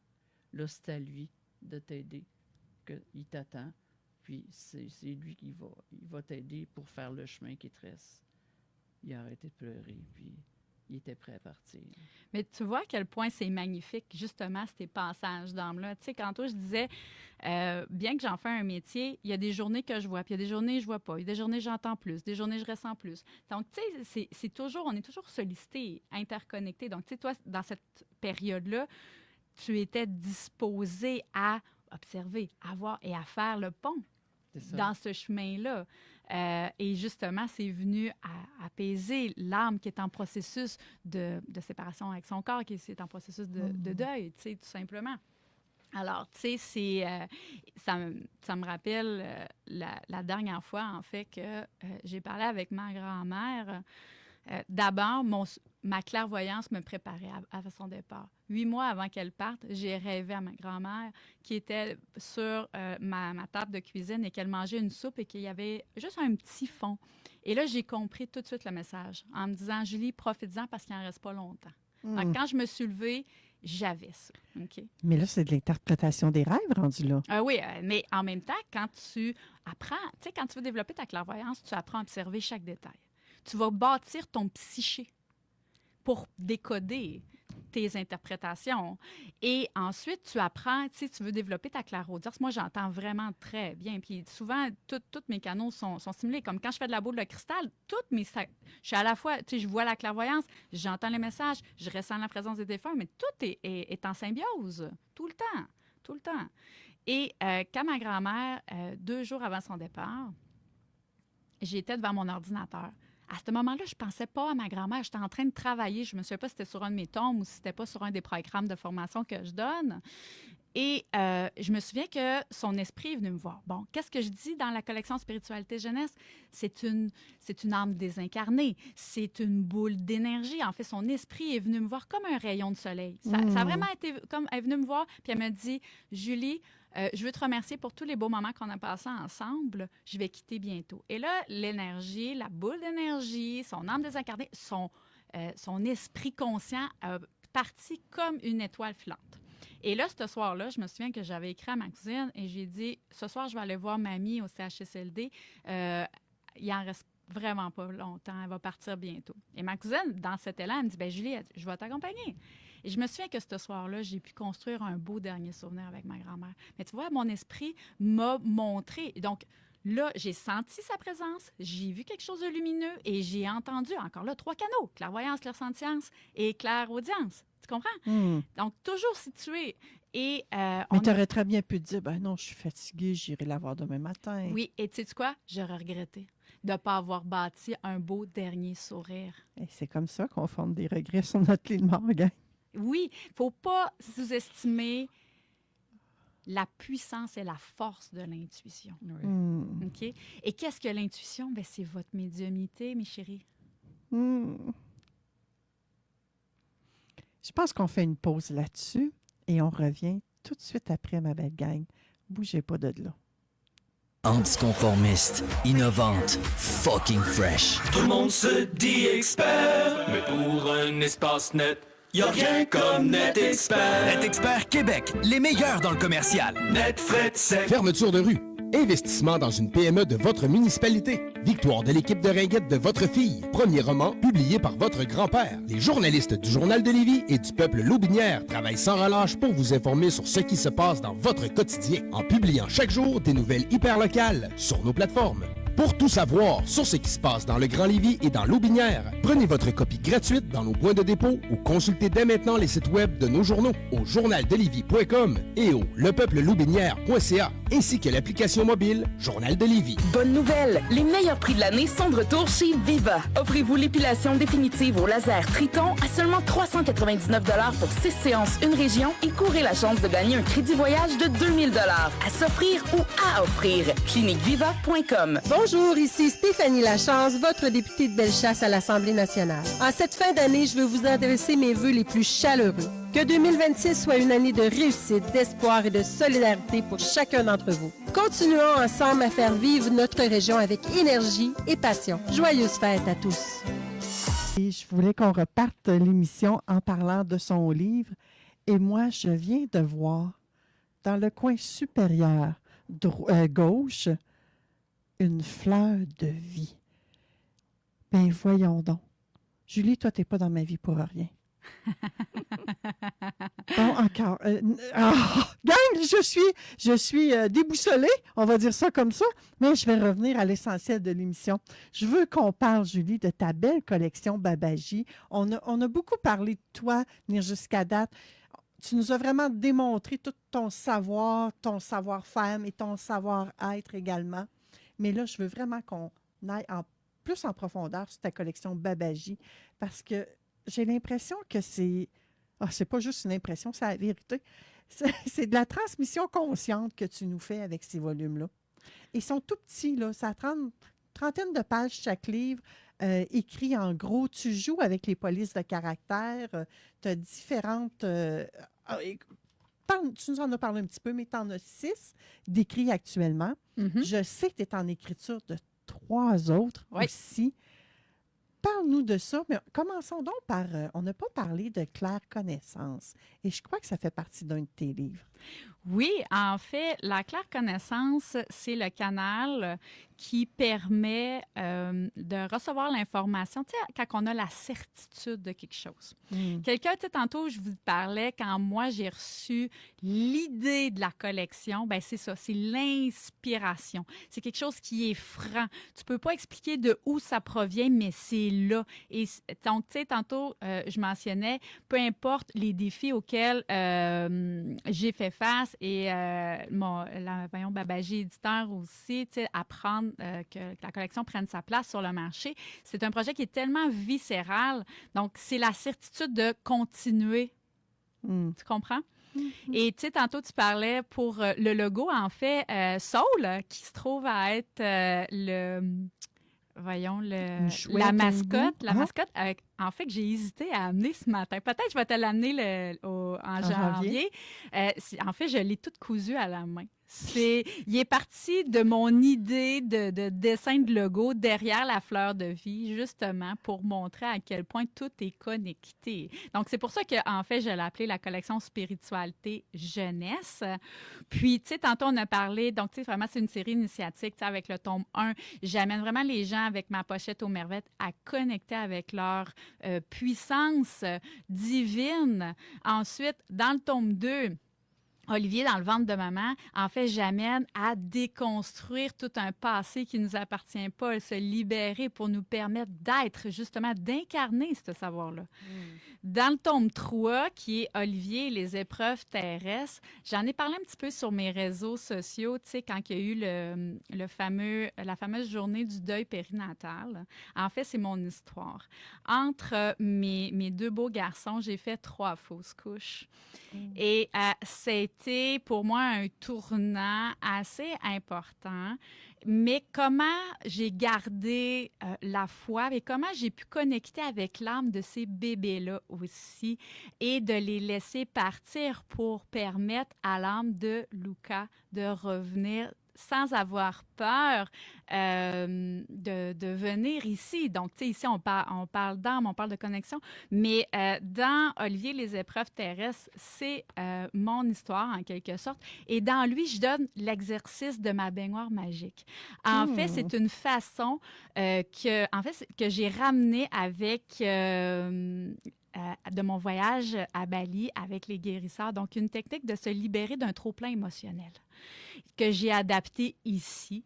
Là, c'est à lui de t'aider, qu'il t'attend. Puis c'est lui qui va t'aider pour faire le chemin qui te reste. Il a arrêté de pleurer, puis il était prêt à partir. Mais tu vois à quel point c'est magnifique, justement, ces passages d'âme-là. Tu sais, quand toi, je disais, bien que j'en fais un métier, il y a des journées que je vois, puis il y a des journées que je vois pas. Il y a des journées que j'entends plus, des journées que je ressens plus. Donc, tu sais, c'est toujours, on est toujours sollicités, interconnectés. Donc, tu sais, toi, dans cette période-là, tu étais disposé à observer, à voir et à faire le pont C'est ça. dans ce chemin-là. Et justement, c'est venu à apaiser l'âme qui est en processus de séparation avec son corps, qui est en processus de deuil, tu sais, tout simplement. Alors, tu sais, ça me rappelle la dernière fois, en fait, que j'ai parlé avec ma grand-mère. D'abord, ma clairvoyance me préparait à son départ. 8 mois avant qu'elle parte, j'ai rêvé à ma grand-mère qui était sur ma table de cuisine et qu'elle mangeait une soupe et qu'il y avait juste un petit fond. Et là, j'ai compris tout de suite le message en me disant, Julie, profites-en parce qu'il n'en reste pas longtemps. Alors, quand je me suis levée, j'avais ça. OK? Mais là, c'est de l'interprétation des rêves rendu là. Oui, mais en même temps, quand tu apprends, tu sais, quand tu veux développer ta clairvoyance, tu apprends à observer chaque détail. Tu vas bâtir ton psyché pour décoder tes interprétations. Et ensuite, tu apprends, tu sais, tu veux développer ta clairaudience. Moi, j'entends vraiment très bien. Puis souvent, tous mes canaux sont stimulés. Comme quand je fais de la boule de cristal, je suis à la fois, tu sais, je vois la clairvoyance, j'entends les messages, je ressens la présence des défunts, mais tout est en symbiose, tout le temps, tout le temps. Et quand ma grand-mère, 2 jours avant son départ, j'étais devant mon ordinateur. À ce moment-là, je ne pensais pas à ma grand-mère. J'étais en train de travailler. Je ne me souviens pas si c'était sur un de mes tomes ou si c'était pas sur un des programmes de formation que je donne. Et je me souviens que son esprit est venu me voir. Bon, qu'est-ce que je dis dans la collection Spiritualité Jeunesse? C'est une âme désincarnée. C'est une boule d'énergie. En fait, son esprit est venu me voir comme un rayon de soleil. Ça a vraiment été comme... Elle est venue me voir, puis elle me dit, « Julie, je veux te remercier pour tous les beaux moments qu'on a passés ensemble. Je vais quitter bientôt. » Et là, l'énergie, la boule d'énergie, son âme désincarnée, son esprit conscient a parti comme une étoile filante. Et là, ce soir-là, je me souviens que j'avais écrit à ma cousine et j'ai dit, « Ce soir, je vais aller voir mamie au CHSLD. Il en reste vraiment pas longtemps. Elle va partir bientôt. » Et ma cousine, dans cet élan, elle me dit, « Bien, Julie, je vais t'accompagner. » Et je me souviens que ce soir-là, j'ai pu construire un beau dernier souvenir avec ma grand-mère. Mais tu vois, mon esprit m'a montré. Donc, là, j'ai senti sa présence, j'ai vu quelque chose de lumineux et j'ai entendu, encore là, 3 canaux, clairvoyance, clairsentience et clairaudience. Tu comprends? Donc, toujours situé. Et, mais tu aurais très bien pu te dire, ben non, je suis fatiguée, j'irai la voir demain matin. Oui, et tu sais quoi? J'aurais regretté de ne pas avoir bâti un beau dernier sourire. Et c'est comme ça qu'on fonde des regrets sur notre lit de mort, gang. Oui, il ne faut pas sous-estimer la puissance et la force de l'intuition. Oui. OK? Et qu'est-ce que l'intuition? Bien, c'est votre médiumnité, mes chéris. Je pense qu'on fait une pause là-dessus et on revient tout de suite après, ma belle gang. Bougez pas de là. Anticonformiste, innovante, fucking fresh. Tout le monde se dit expert, mais pour un espace net, y a rien comme NetExpert. NetExpert Québec, les meilleurs dans le commercial. Net, fret, sec. Fermeture de rue. Investissement dans une PME de votre municipalité. Victoire de l'équipe de ringuette de votre fille. Premier roman publié par votre grand-père. Les journalistes du Journal de Lévis et du peuple Lotbinière travaillent sans relâche pour vous informer sur ce qui se passe dans votre quotidien en publiant chaque jour des nouvelles hyper locales sur nos plateformes. Pour tout savoir sur ce qui se passe dans le Grand Lévis et dans l'Aubinière, prenez votre copie gratuite dans nos points de dépôt ou consultez dès maintenant les sites web de nos journaux au journaldelévis.com et au lepeuplelaubignère.ca ainsi que l'application mobile Journal de Lévis. Bonne nouvelle! Les meilleurs prix de l'année sont de retour chez Viva. Offrez-vous l'épilation définitive au laser Triton à seulement 399 $ pour 6 séances, une région et courez la chance de gagner un crédit voyage de 2000 $ à s'offrir ou à offrir. Cliniqueviva.com. Bonjour, ici Stéphanie Lachance, votre députée de Bellechasse à l'Assemblée nationale. En cette fin d'année, je veux vous adresser mes vœux les plus chaleureux. Que 2026 soit une année de réussite, d'espoir et de solidarité pour chacun d'entre vous. Continuons ensemble à faire vivre notre région avec énergie et passion. Joyeuses fêtes à tous. Et je voulais qu'on reparte l'émission en parlant de son livre. Et moi, je viens de voir, dans le coin supérieur gauche, une fleur de vie. Ben voyons donc. Julie, toi, t'es pas dans ma vie pour rien. Bon, encore. Gang, je suis déboussolée, on va dire ça comme ça, mais je vais revenir à l'essentiel de l'émission. Je veux qu'on parle, Julie, de ta belle collection Babaji. On a beaucoup parlé de toi, venir jusqu'à date. Tu nous as vraiment démontré tout ton savoir-faire et ton savoir-être également. Mais là, je veux vraiment qu'on aille plus en profondeur sur ta collection Babaji parce que j'ai l'impression que c'est pas juste une impression, c'est la vérité. C'est de la transmission consciente que tu nous fais avec ces volumes-là. Ils sont tout petits, là. Ça a trentaine de pages chaque livre, écrit en gros. Tu joues avec les polices de caractère. Tu as différentes... tu nous en as parlé un petit peu, mais tu en as 6 d'écrits actuellement. Mm-hmm. Je sais que tu es en écriture de 3 autres aussi. Parle-nous de ça, mais commençons donc par... on n'a pas parlé de Claire Connaissance, et je crois que ça fait partie d'un de tes livres. Oui, en fait, la claire connaissance, c'est le canal qui permet de recevoir l'information, tu sais, quand on a la certitude de quelque chose. Quelqu'un, tu sais, tantôt, je vous parlais, quand moi, j'ai reçu l'idée de la collection, ben c'est ça, c'est l'inspiration. C'est quelque chose qui est franc. Tu peux pas expliquer de où ça provient, mais c'est là. Et donc, tu sais, tantôt, je mentionnais, peu importe les défis auxquels j'ai fait face, et Babaji éditeur aussi, tu sais, apprendre que la collection prenne sa place sur le marché. C'est un projet qui est tellement viscéral. Donc, c'est la certitude de continuer. Tu comprends? Et tu sais, tantôt, tu parlais pour le logo, en fait, Soul, qui se trouve à être la mascotte. La mascotte, en fait, que j'ai hésité à amener ce matin. Peut-être que je vais te l'amener en janvier. En fait, je l'ai toute cousue à la main. Il est parti de mon idée de dessin de logo derrière la fleur de vie, justement, pour montrer à quel point tout est connecté. Donc, c'est pour ça qu'en fait, je l'ai appelé la collection Spiritualité Jeunesse. Puis, tu sais, tantôt, on a parlé, donc, tu sais, vraiment, c'est une série initiatique, tu sais, avec le tome 1. J'amène vraiment les gens avec ma pochette aux merveilles à connecter avec leur puissance divine. Ensuite, dans le tome 2, Olivier, dans le ventre de maman, en fait, j'amène à déconstruire tout un passé qui ne nous appartient pas, à se libérer pour nous permettre d'être, justement, d'incarner ce savoir-là. Dans le tome 3, qui est Olivier et les épreuves terrestres, j'en ai parlé un petit peu sur mes réseaux sociaux, tu sais, quand il y a eu la fameuse journée du deuil périnatal. En fait, c'est mon histoire. Entre mes 2 beaux garçons, j'ai fait 3 fausses couches. Et c'était pour moi un tournant assez important. Mais comment j'ai gardé la foi et comment j'ai pu connecter avec l'âme de ces bébés-là aussi et de les laisser partir pour permettre à l'âme de Luca de revenir sans avoir peur de venir ici. Donc, tu sais, ici, on parle d'âme, on parle de connexion, mais dans Olivier, les épreuves terrestres, c'est mon histoire, en quelque sorte. Et dans lui, je donne l'exercice de ma baignoire magique. En fait, c'est une façon que j'ai ramenée avec... de mon voyage à Bali avec les guérisseurs. Donc, une technique de se libérer d'un trop-plein émotionnel que j'ai adapté ici,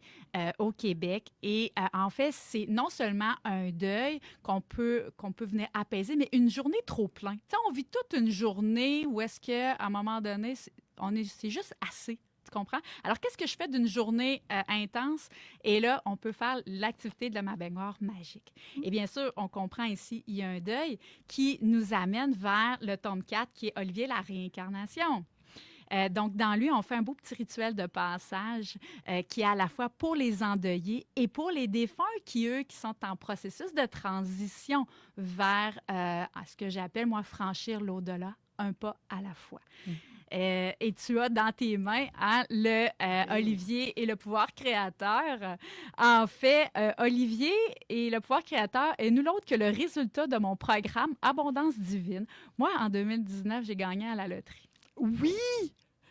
au Québec. Et en fait, c'est non seulement un deuil qu'on peut venir apaiser, mais une journée trop plein. Tu sais, on vit toute une journée où est-ce qu'à un moment donné, c'est juste assez. Tu comprends? Alors, qu'est-ce que je fais d'une journée intense? Et là, on peut faire l'activité de ma baignoire magique. Et bien sûr, on comprend ici, il y a un deuil qui nous amène vers le tome 4, qui est Olivier, la réincarnation. Donc, dans lui, on fait un beau petit rituel de passage qui est à la fois pour les endeuillés et pour les défunts qui sont en processus de transition vers ce que j'appelle, moi, franchir l'au-delà, un pas à la fois. Et tu as dans tes mains Olivier et le pouvoir créateur. En fait, Olivier et le pouvoir créateur est nul autre que le résultat de mon programme Abondance divine. Moi, en 2019, j'ai gagné à la loterie. Oui!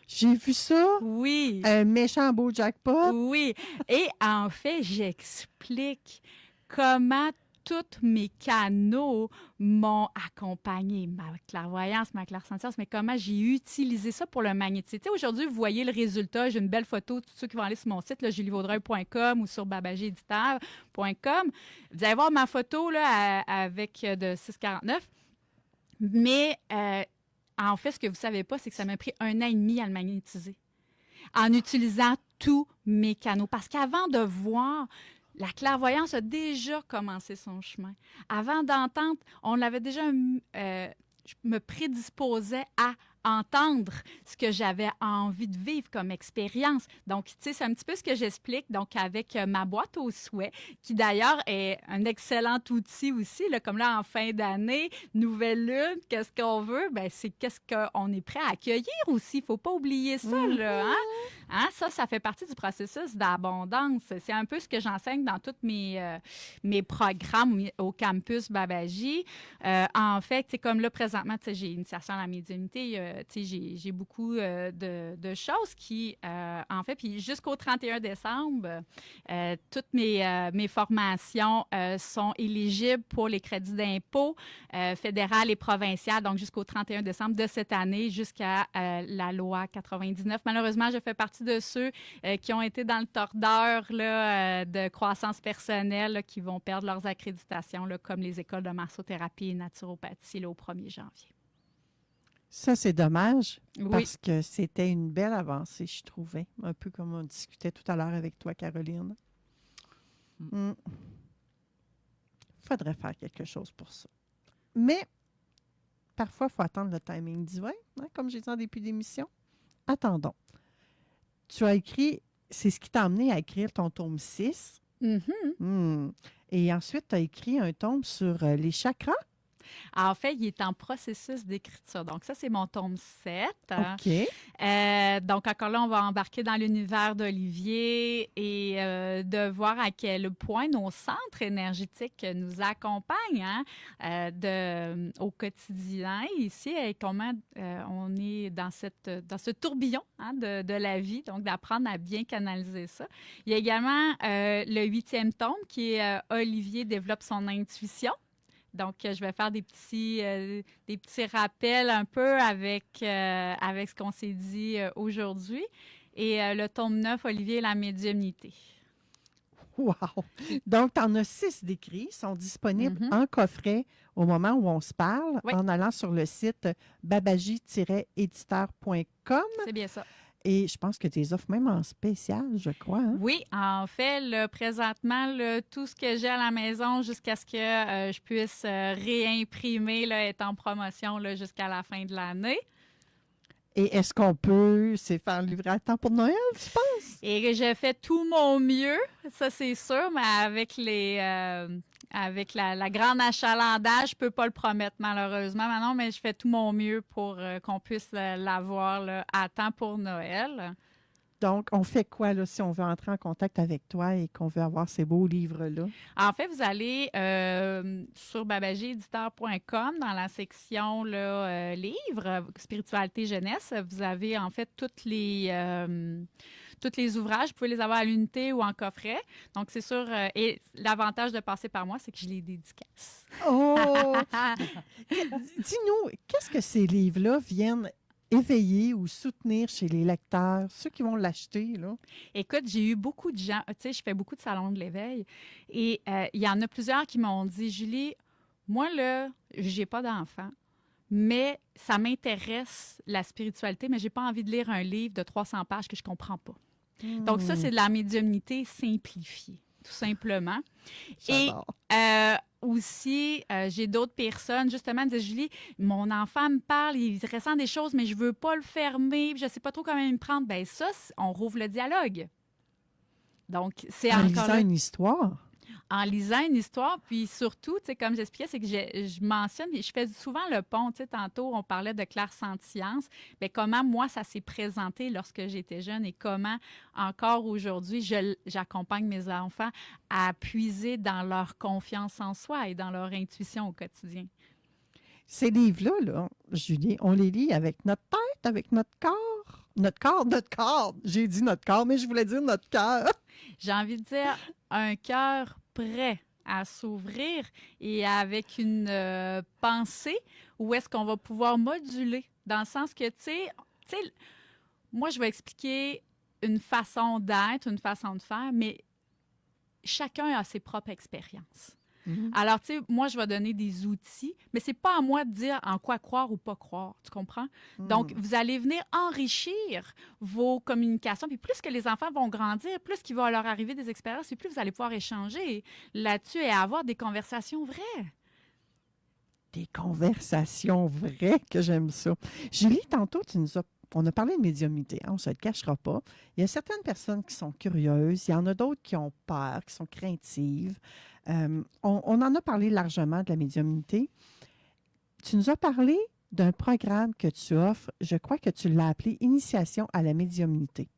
J'ai vu ça. Oui. Un méchant beau jackpot. Oui. Et en fait, j'explique comment tous mes canaux m'ont accompagné, ma clairvoyance, ma clairsentience, mais comment j'ai utilisé ça pour le magnétisme. Tu sais, aujourd'hui, vous voyez le résultat. J'ai une belle photo. Tous ceux qui vont aller sur mon site, julievaudreuil.com ou sur babagiéditeur.com, vous allez voir ma photo là, avec de 649. Mais en fait, ce que vous ne savez pas, c'est que ça m'a pris 1 an et demi à le magnétiser en utilisant tous mes canaux. Parce qu'avant de voir, la clairvoyance a déjà commencé son chemin. Avant d'entendre, on l'avait déjà... je me prédisposais à entendre ce que j'avais envie de vivre comme expérience. Donc, tu sais, c'est un petit peu ce que j'explique, donc avec ma boîte aux souhaits, qui d'ailleurs est un excellent outil aussi, là, comme là, en fin d'année, nouvelle lune, qu'est-ce qu'on veut? Bien, c'est qu'est-ce qu'on est prêt à accueillir aussi. Il ne faut pas oublier ça, là, hein? Ça fait partie du processus d'abondance. C'est un peu ce que j'enseigne dans tous mes programmes au campus Babaji. En fait, c'est comme là, présentement, tu sais, j'ai initiation à la médiumnité, j'ai beaucoup de choses qui, en fait, puis jusqu'au 31 décembre, toutes mes formations sont éligibles pour les crédits d'impôt fédéral et provincial, donc jusqu'au 31 décembre de cette année, jusqu'à la loi 99. Malheureusement, je fais partie de ceux qui ont été dans le tordeur là, de croissance personnelle, là, qui vont perdre leurs accréditations, là, comme les écoles de massothérapie et naturopathie là, au 1er janvier. Ça, c'est dommage, Oui. parce que c'était une belle avancée, je trouvais. Un peu comme on discutait tout à l'heure avec toi, Caroline. Faudrait faire quelque chose pour ça. Mais, parfois, il faut attendre le timing divin, hein, comme j'ai dit en début d'émission. Attendons. Tu as écrit, c'est ce qui t'a amené à écrire ton tome 6. Et ensuite, tu as écrit un tome sur les chakras. En fait, il est en processus d'écriture. Donc, ça, c'est mon tome 7. OK. Donc, encore là, on va embarquer dans l'univers d'Olivier et de voir à quel point nos centres énergétiques nous accompagnent au quotidien ici et comment on est dans ce tourbillon de la vie. Donc, d'apprendre à bien canaliser ça. Il y a également le 8e tome qui est Olivier développe son intuition. Donc, je vais faire des petits rappels un peu avec ce qu'on s'est dit aujourd'hui. Et le tome 9, Olivier et la médiumnité. Wow! Donc, tu en as 6 d'écrits, sont disponibles en coffret au moment où on se parle, en allant sur le site babaji-éditeur.com. C'est bien ça. Et je pense que tu les offres même en spécial, je crois. Hein? Oui, en fait, présentement, tout ce que j'ai à la maison jusqu'à ce que je puisse réimprimer là, est en promotion là, jusqu'à la fin de l'année. Et est-ce qu'on peut se faire livrer à temps pour Noël, tu penses? Et je fais tout mon mieux, ça c'est sûr, mais avec la grande achalandage, je ne peux pas le promettre malheureusement maintenant, mais je fais tout mon mieux pour qu'on puisse l'avoir là, à temps pour Noël. Donc, on fait quoi là, si on veut entrer en contact avec toi et qu'on veut avoir ces beaux livres-là? En fait, vous allez sur babagééditeur.com dans la section là, livres, spiritualité jeunesse. Vous avez en fait tous les ouvrages. Vous pouvez les avoir à l'unité ou en coffret. Donc, c'est sûr. Et l'avantage de passer par moi, c'est que je les dédicace. Oh! Dis-nous, qu'est-ce que ces livres-là viennent éveiller ou soutenir chez les lecteurs, ceux qui vont l'acheter, là? Écoute, j'ai eu beaucoup de gens, tu sais, je fais beaucoup de salons de l'éveil et il y en a plusieurs qui m'ont dit, Julie, moi, là, j'ai pas d'enfant, mais ça m'intéresse, la spiritualité, mais j'ai pas envie de lire un livre de 300 pages que je comprends pas. Donc, ça, c'est de la médiumnité simplifiée, tout simplement. J'adore. Et aussi, j'ai d'autres personnes, justement, me disent, Julie, mon enfant me parle, il ressent des choses, mais je veux pas le fermer, je sais pas trop comment me prendre. Bien, ça, on rouvre le dialogue. Donc, c'est En encore lisant là, une histoire. en lisant une histoire, puis surtout, tu sais, comme j'expliquais, c'est que je mentionne, je fais souvent le pont, tu sais, tantôt, on parlait de clairsentience, bien, comment, moi, ça s'est présenté lorsque j'étais jeune et comment, encore aujourd'hui, j'accompagne mes enfants à puiser dans leur confiance en soi et dans leur intuition au quotidien. Ces livres-là, là, Julie, on les lit avec notre tête, avec notre corps. Notre corps. J'ai dit notre corps, mais je voulais dire notre cœur. J'ai envie de dire un cœur prêt à s'ouvrir et avec une pensée où est-ce qu'on va pouvoir moduler, dans le sens que, tu sais, moi, je vais expliquer une façon d'être, une façon de faire, mais chacun a ses propres expériences. Alors, tu sais, moi, je vais donner des outils, mais c'est pas à moi de dire en quoi croire ou pas croire, tu comprends? Donc, vous allez venir enrichir vos communications, puis plus que les enfants vont grandir, plus qu'il va leur arriver des expériences, et plus vous allez pouvoir échanger là-dessus et avoir des conversations vraies. Des conversations vraies, que j'aime ça. Julie, tantôt, on a parlé de médiumnité, hein, on ne se le cachera pas. Il y a certaines personnes qui sont curieuses, il y en a d'autres qui ont peur, qui sont craintives. On en a parlé largement de la médiumnité. Tu nous as parlé d'un programme que tu offres, je crois que tu l'as appelé Initiation à la médiumnité.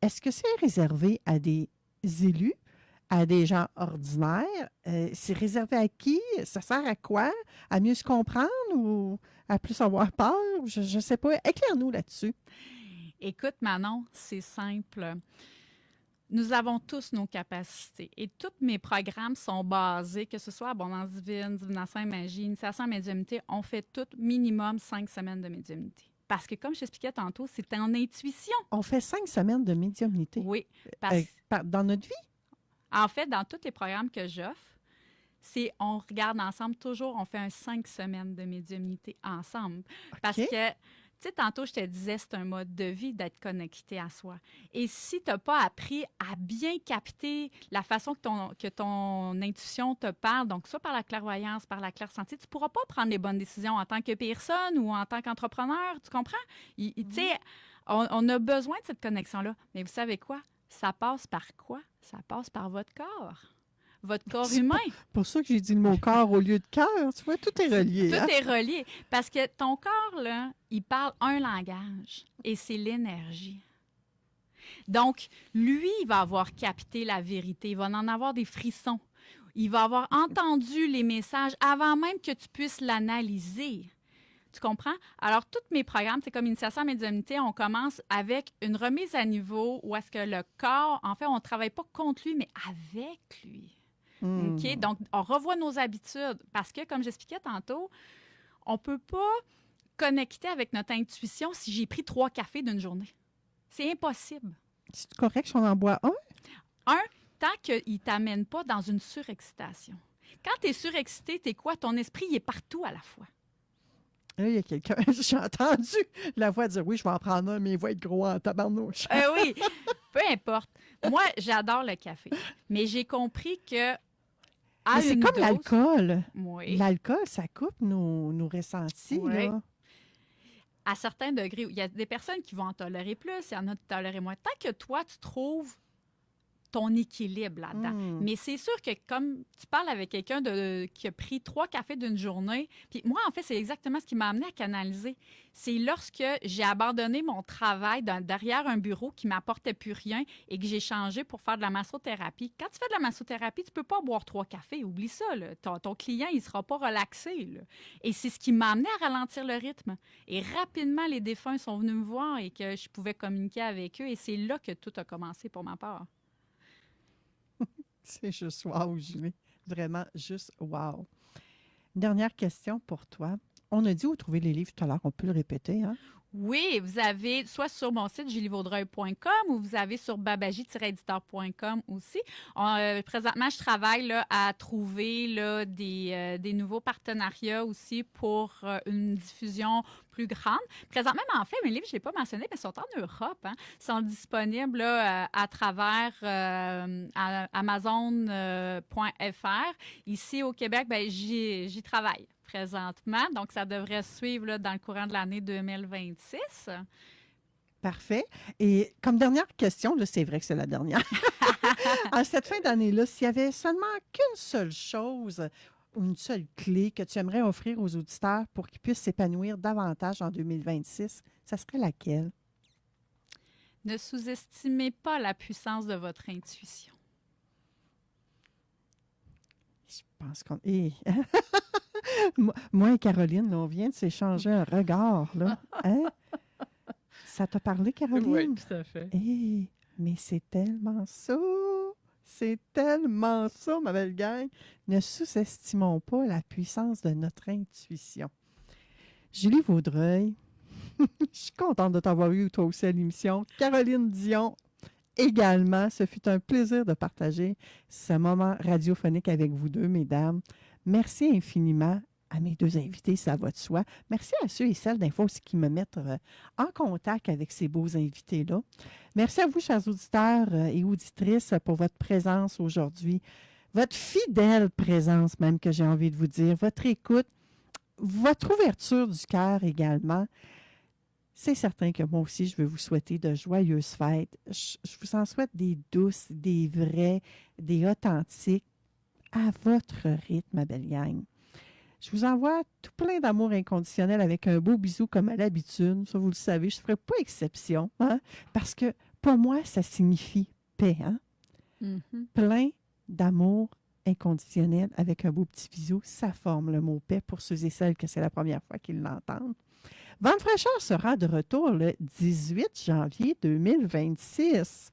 Est-ce que c'est réservé à des élus, à des gens ordinaires? C'est réservé à qui? Ça sert à quoi? À mieux se comprendre ou à plus avoir peur? Je ne sais pas. Éclaire-nous là-dessus. Écoute, Manon, c'est simple. Nous avons tous nos capacités et tous mes programmes sont basés, que ce soit Abondance divine, divination et magie, initiation à la médiumnité, on fait tout minimum 5 semaines de médiumnité. Parce que, comme je t'expliquais tantôt, c'est en intuition. On fait 5 semaines de médiumnité. Oui. Dans notre vie? En fait, dans tous les programmes que j'offre, on regarde ensemble, toujours, on fait 5 semaines de médiumnité ensemble. Okay. Parce que, tu sais, tantôt, je te disais, c'est un mode de vie d'être connecté à soi. Et si tu n'as pas appris à bien capter la façon que ton intuition te parle, donc soit par la clairvoyance, par la clairsentience, tu ne pourras pas prendre les bonnes décisions en tant que personne ou en tant qu'entrepreneur, tu comprends? Tu sais, on a besoin de cette connexion-là. Mais vous savez quoi? Ça passe par quoi? Ça passe par votre corps. Votre corps humain. Pour ça que j'ai dit le mot corps au lieu de cœur. Tu vois, tout est relié. Tout est relié. Parce que ton corps, là, il parle un langage et c'est l'énergie. Donc, lui, il va avoir capté la vérité. Il va en avoir des frissons. Il va avoir entendu les messages avant même que tu puisses l'analyser. Tu comprends? Alors, tous mes programmes, c'est comme Initiation à la médiumnité, on commence avec une remise à niveau où est-ce que le corps, en fait, on ne travaille pas contre lui, mais avec lui. OK? Donc, on revoit nos habitudes parce que, comme j'expliquais tantôt, on ne peut pas connecter avec notre intuition si j'ai pris 3 cafés d'une journée. C'est impossible. C'est correct si on en boit un? Tant qu'il ne t'amène pas dans une surexcitation. Quand tu es surexcité, t'es quoi? Ton esprit, il est partout à la fois. Là, il y a quelqu'un, j'ai entendu la voix dire oui, je vais en prendre un, mais il va être gros en tabarnouche. Oui, peu importe. Moi, j'adore le café, mais j'ai compris que mais c'est comme l'alcool. Oui. L'alcool, ça coupe nos ressentis. Oui. Là. À certains degrés, il y a des personnes qui vont en tolérer plus, il y en a qui tolèrent moins. Tant que toi, tu trouves ton équilibre là-dedans. Mm. Mais c'est sûr que comme tu parles avec quelqu'un qui a pris 3 cafés d'une journée, puis moi, en fait, c'est exactement ce qui m'a amené à canaliser. C'est lorsque j'ai abandonné mon travail derrière un bureau qui ne m'apportait plus rien et que j'ai changé pour faire de la massothérapie. Quand tu fais de la massothérapie, tu ne peux pas boire 3 cafés. Oublie ça. Là. Ton client, il ne sera pas relaxé. Là. Et c'est ce qui m'a amené à ralentir le rythme. Et rapidement, les défunts sont venus me voir et que je pouvais communiquer avec eux. Et c'est là que tout a commencé pour ma part. C'est juste wow, Julie. Vraiment juste wow. Dernière question pour toi. On a dit où trouver les livres tout à l'heure. On peut le répéter, hein? Oui, vous avez soit sur mon site julievaudreuil.com ou vous avez sur babagie-éditeur.com aussi. Présentement, je travaille là, à trouver là, des nouveaux partenariats aussi pour une diffusion plus grande. Présentement, en fait, mes livres, je ne l'ai pas mentionné, mais ils sont en Europe. Hein. Ils sont disponibles là, à travers Amazon.fr. Ici, au Québec, ben, j'y travaille présentement. Donc, ça devrait suivre là, dans le courant de l'année 2026. Parfait. Et comme dernière question, là, c'est vrai que c'est la dernière. En cette fin d'année-là, s'il y avait seulement qu'une seule chose ou une seule clé que tu aimerais offrir aux auditeurs pour qu'ils puissent s'épanouir davantage en 2026, ça serait laquelle? Ne sous-estimez pas la puissance de votre intuition. Je pense qu'on... Moi et Caroline, là, on vient de s'échanger un regard. Là. Hein? Ça t'a parlé, Caroline? Oui, tout à fait. Mais c'est tellement ça! C'est tellement ça, ma belle gang! Ne sous-estimons pas la puissance de notre intuition. Julie Vaudreuil, je suis contente de t'avoir eu toi aussi à l'émission. Caroline Dion, également. Ce fut un plaisir de partager ce moment radiophonique avec vous deux, mesdames. Merci infiniment à mes deux invités, ça va de soi. Merci à ceux et celles d'Info aussi qui me mettent en contact avec ces beaux invités-là. Merci à vous, chers auditeurs et auditrices, pour votre présence aujourd'hui, votre fidèle présence même, que j'ai envie de vous dire, votre écoute, votre ouverture du cœur également. C'est certain que moi aussi, je veux vous souhaiter de joyeuses fêtes. Je vous en souhaite des douces, des vraies, des authentiques, à votre rythme, ma belle gang. Je vous envoie tout plein d'amour inconditionnel avec un beau bisou comme à l'habitude. Ça, vous le savez, je ne ferai pas exception, hein? Parce que pour moi, ça signifie paix. Hein? Mm-hmm. Plein d'amour inconditionnel avec un beau petit bisou, ça forme le mot paix pour ceux et celles que c'est la première fois qu'ils l'entendent. Vente fraîcheur sera de retour le 18 janvier 2026.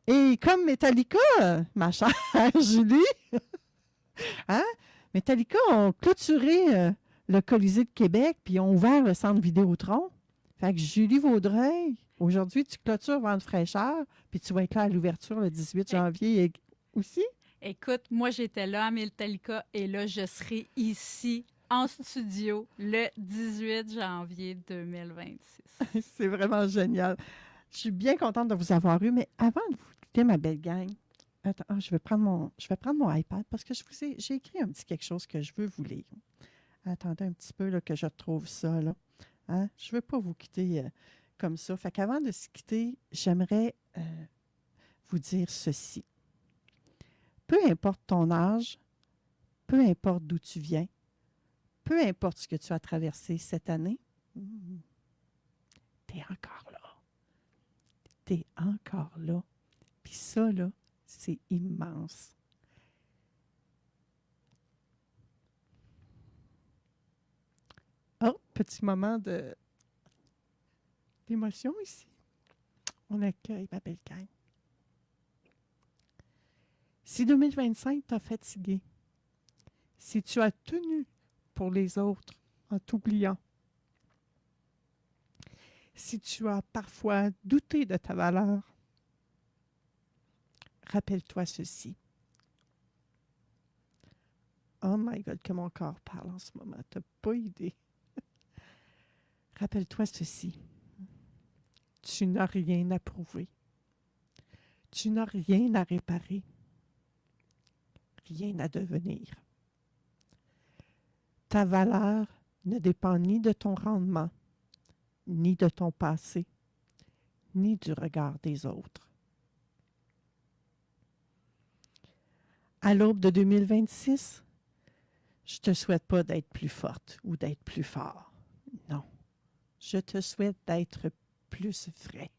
Et comme Metallica, ma chère Julie, hein? Metallica ont clôturé le Colisée de Québec puis ont ouvert le centre Vidéotron. Fait que Julie Vaudreuil, aujourd'hui, tu clôtures Vente fraîcheur puis tu vas être là à l'ouverture le 18 janvier aussi. Écoute, moi, j'étais là à Metallica et là, je serai ici en studio le 18 janvier 2026. C'est vraiment génial. Je suis bien contente de vous avoir eu, mais avant de vous quitter, ma belle gang, attends, je vais prendre mon iPad parce que j'ai écrit un petit quelque chose que je veux vous lire. Attendez un petit peu là, que je retrouve ça. Là. Hein? Je ne veux pas vous quitter comme ça. Fait qu'avant de se quitter, j'aimerais vous dire ceci. Peu importe ton âge, peu importe d'où tu viens, peu importe ce que tu as traversé cette année, tu es encore là. Tu es encore là. Puis ça, là, c'est immense. Oh, petit moment d'émotion ici. On accueille ma belle gang. Si 2025 t'a fatigué, si tu as tenu pour les autres en t'oubliant, si tu as parfois douté de ta valeur, rappelle-toi ceci. Oh my God, que mon corps parle en ce moment. Tu n'as pas idée. Rappelle-toi ceci. Tu n'as rien à prouver. Tu n'as rien à réparer. Rien à devenir. Ta valeur ne dépend ni de ton rendement, ni de ton passé, ni du regard des autres. à l'aube de 2026, je te souhaite pas d'être plus forte ou d'être plus fort. Non. Je te souhaite d'être plus vrai,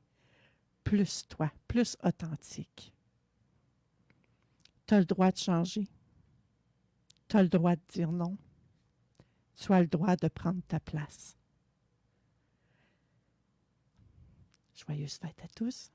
plus toi, plus authentique. Tu as le droit de changer. Tu as le droit de dire non. Tu as le droit de prendre ta place. Joyeuses fêtes à tous.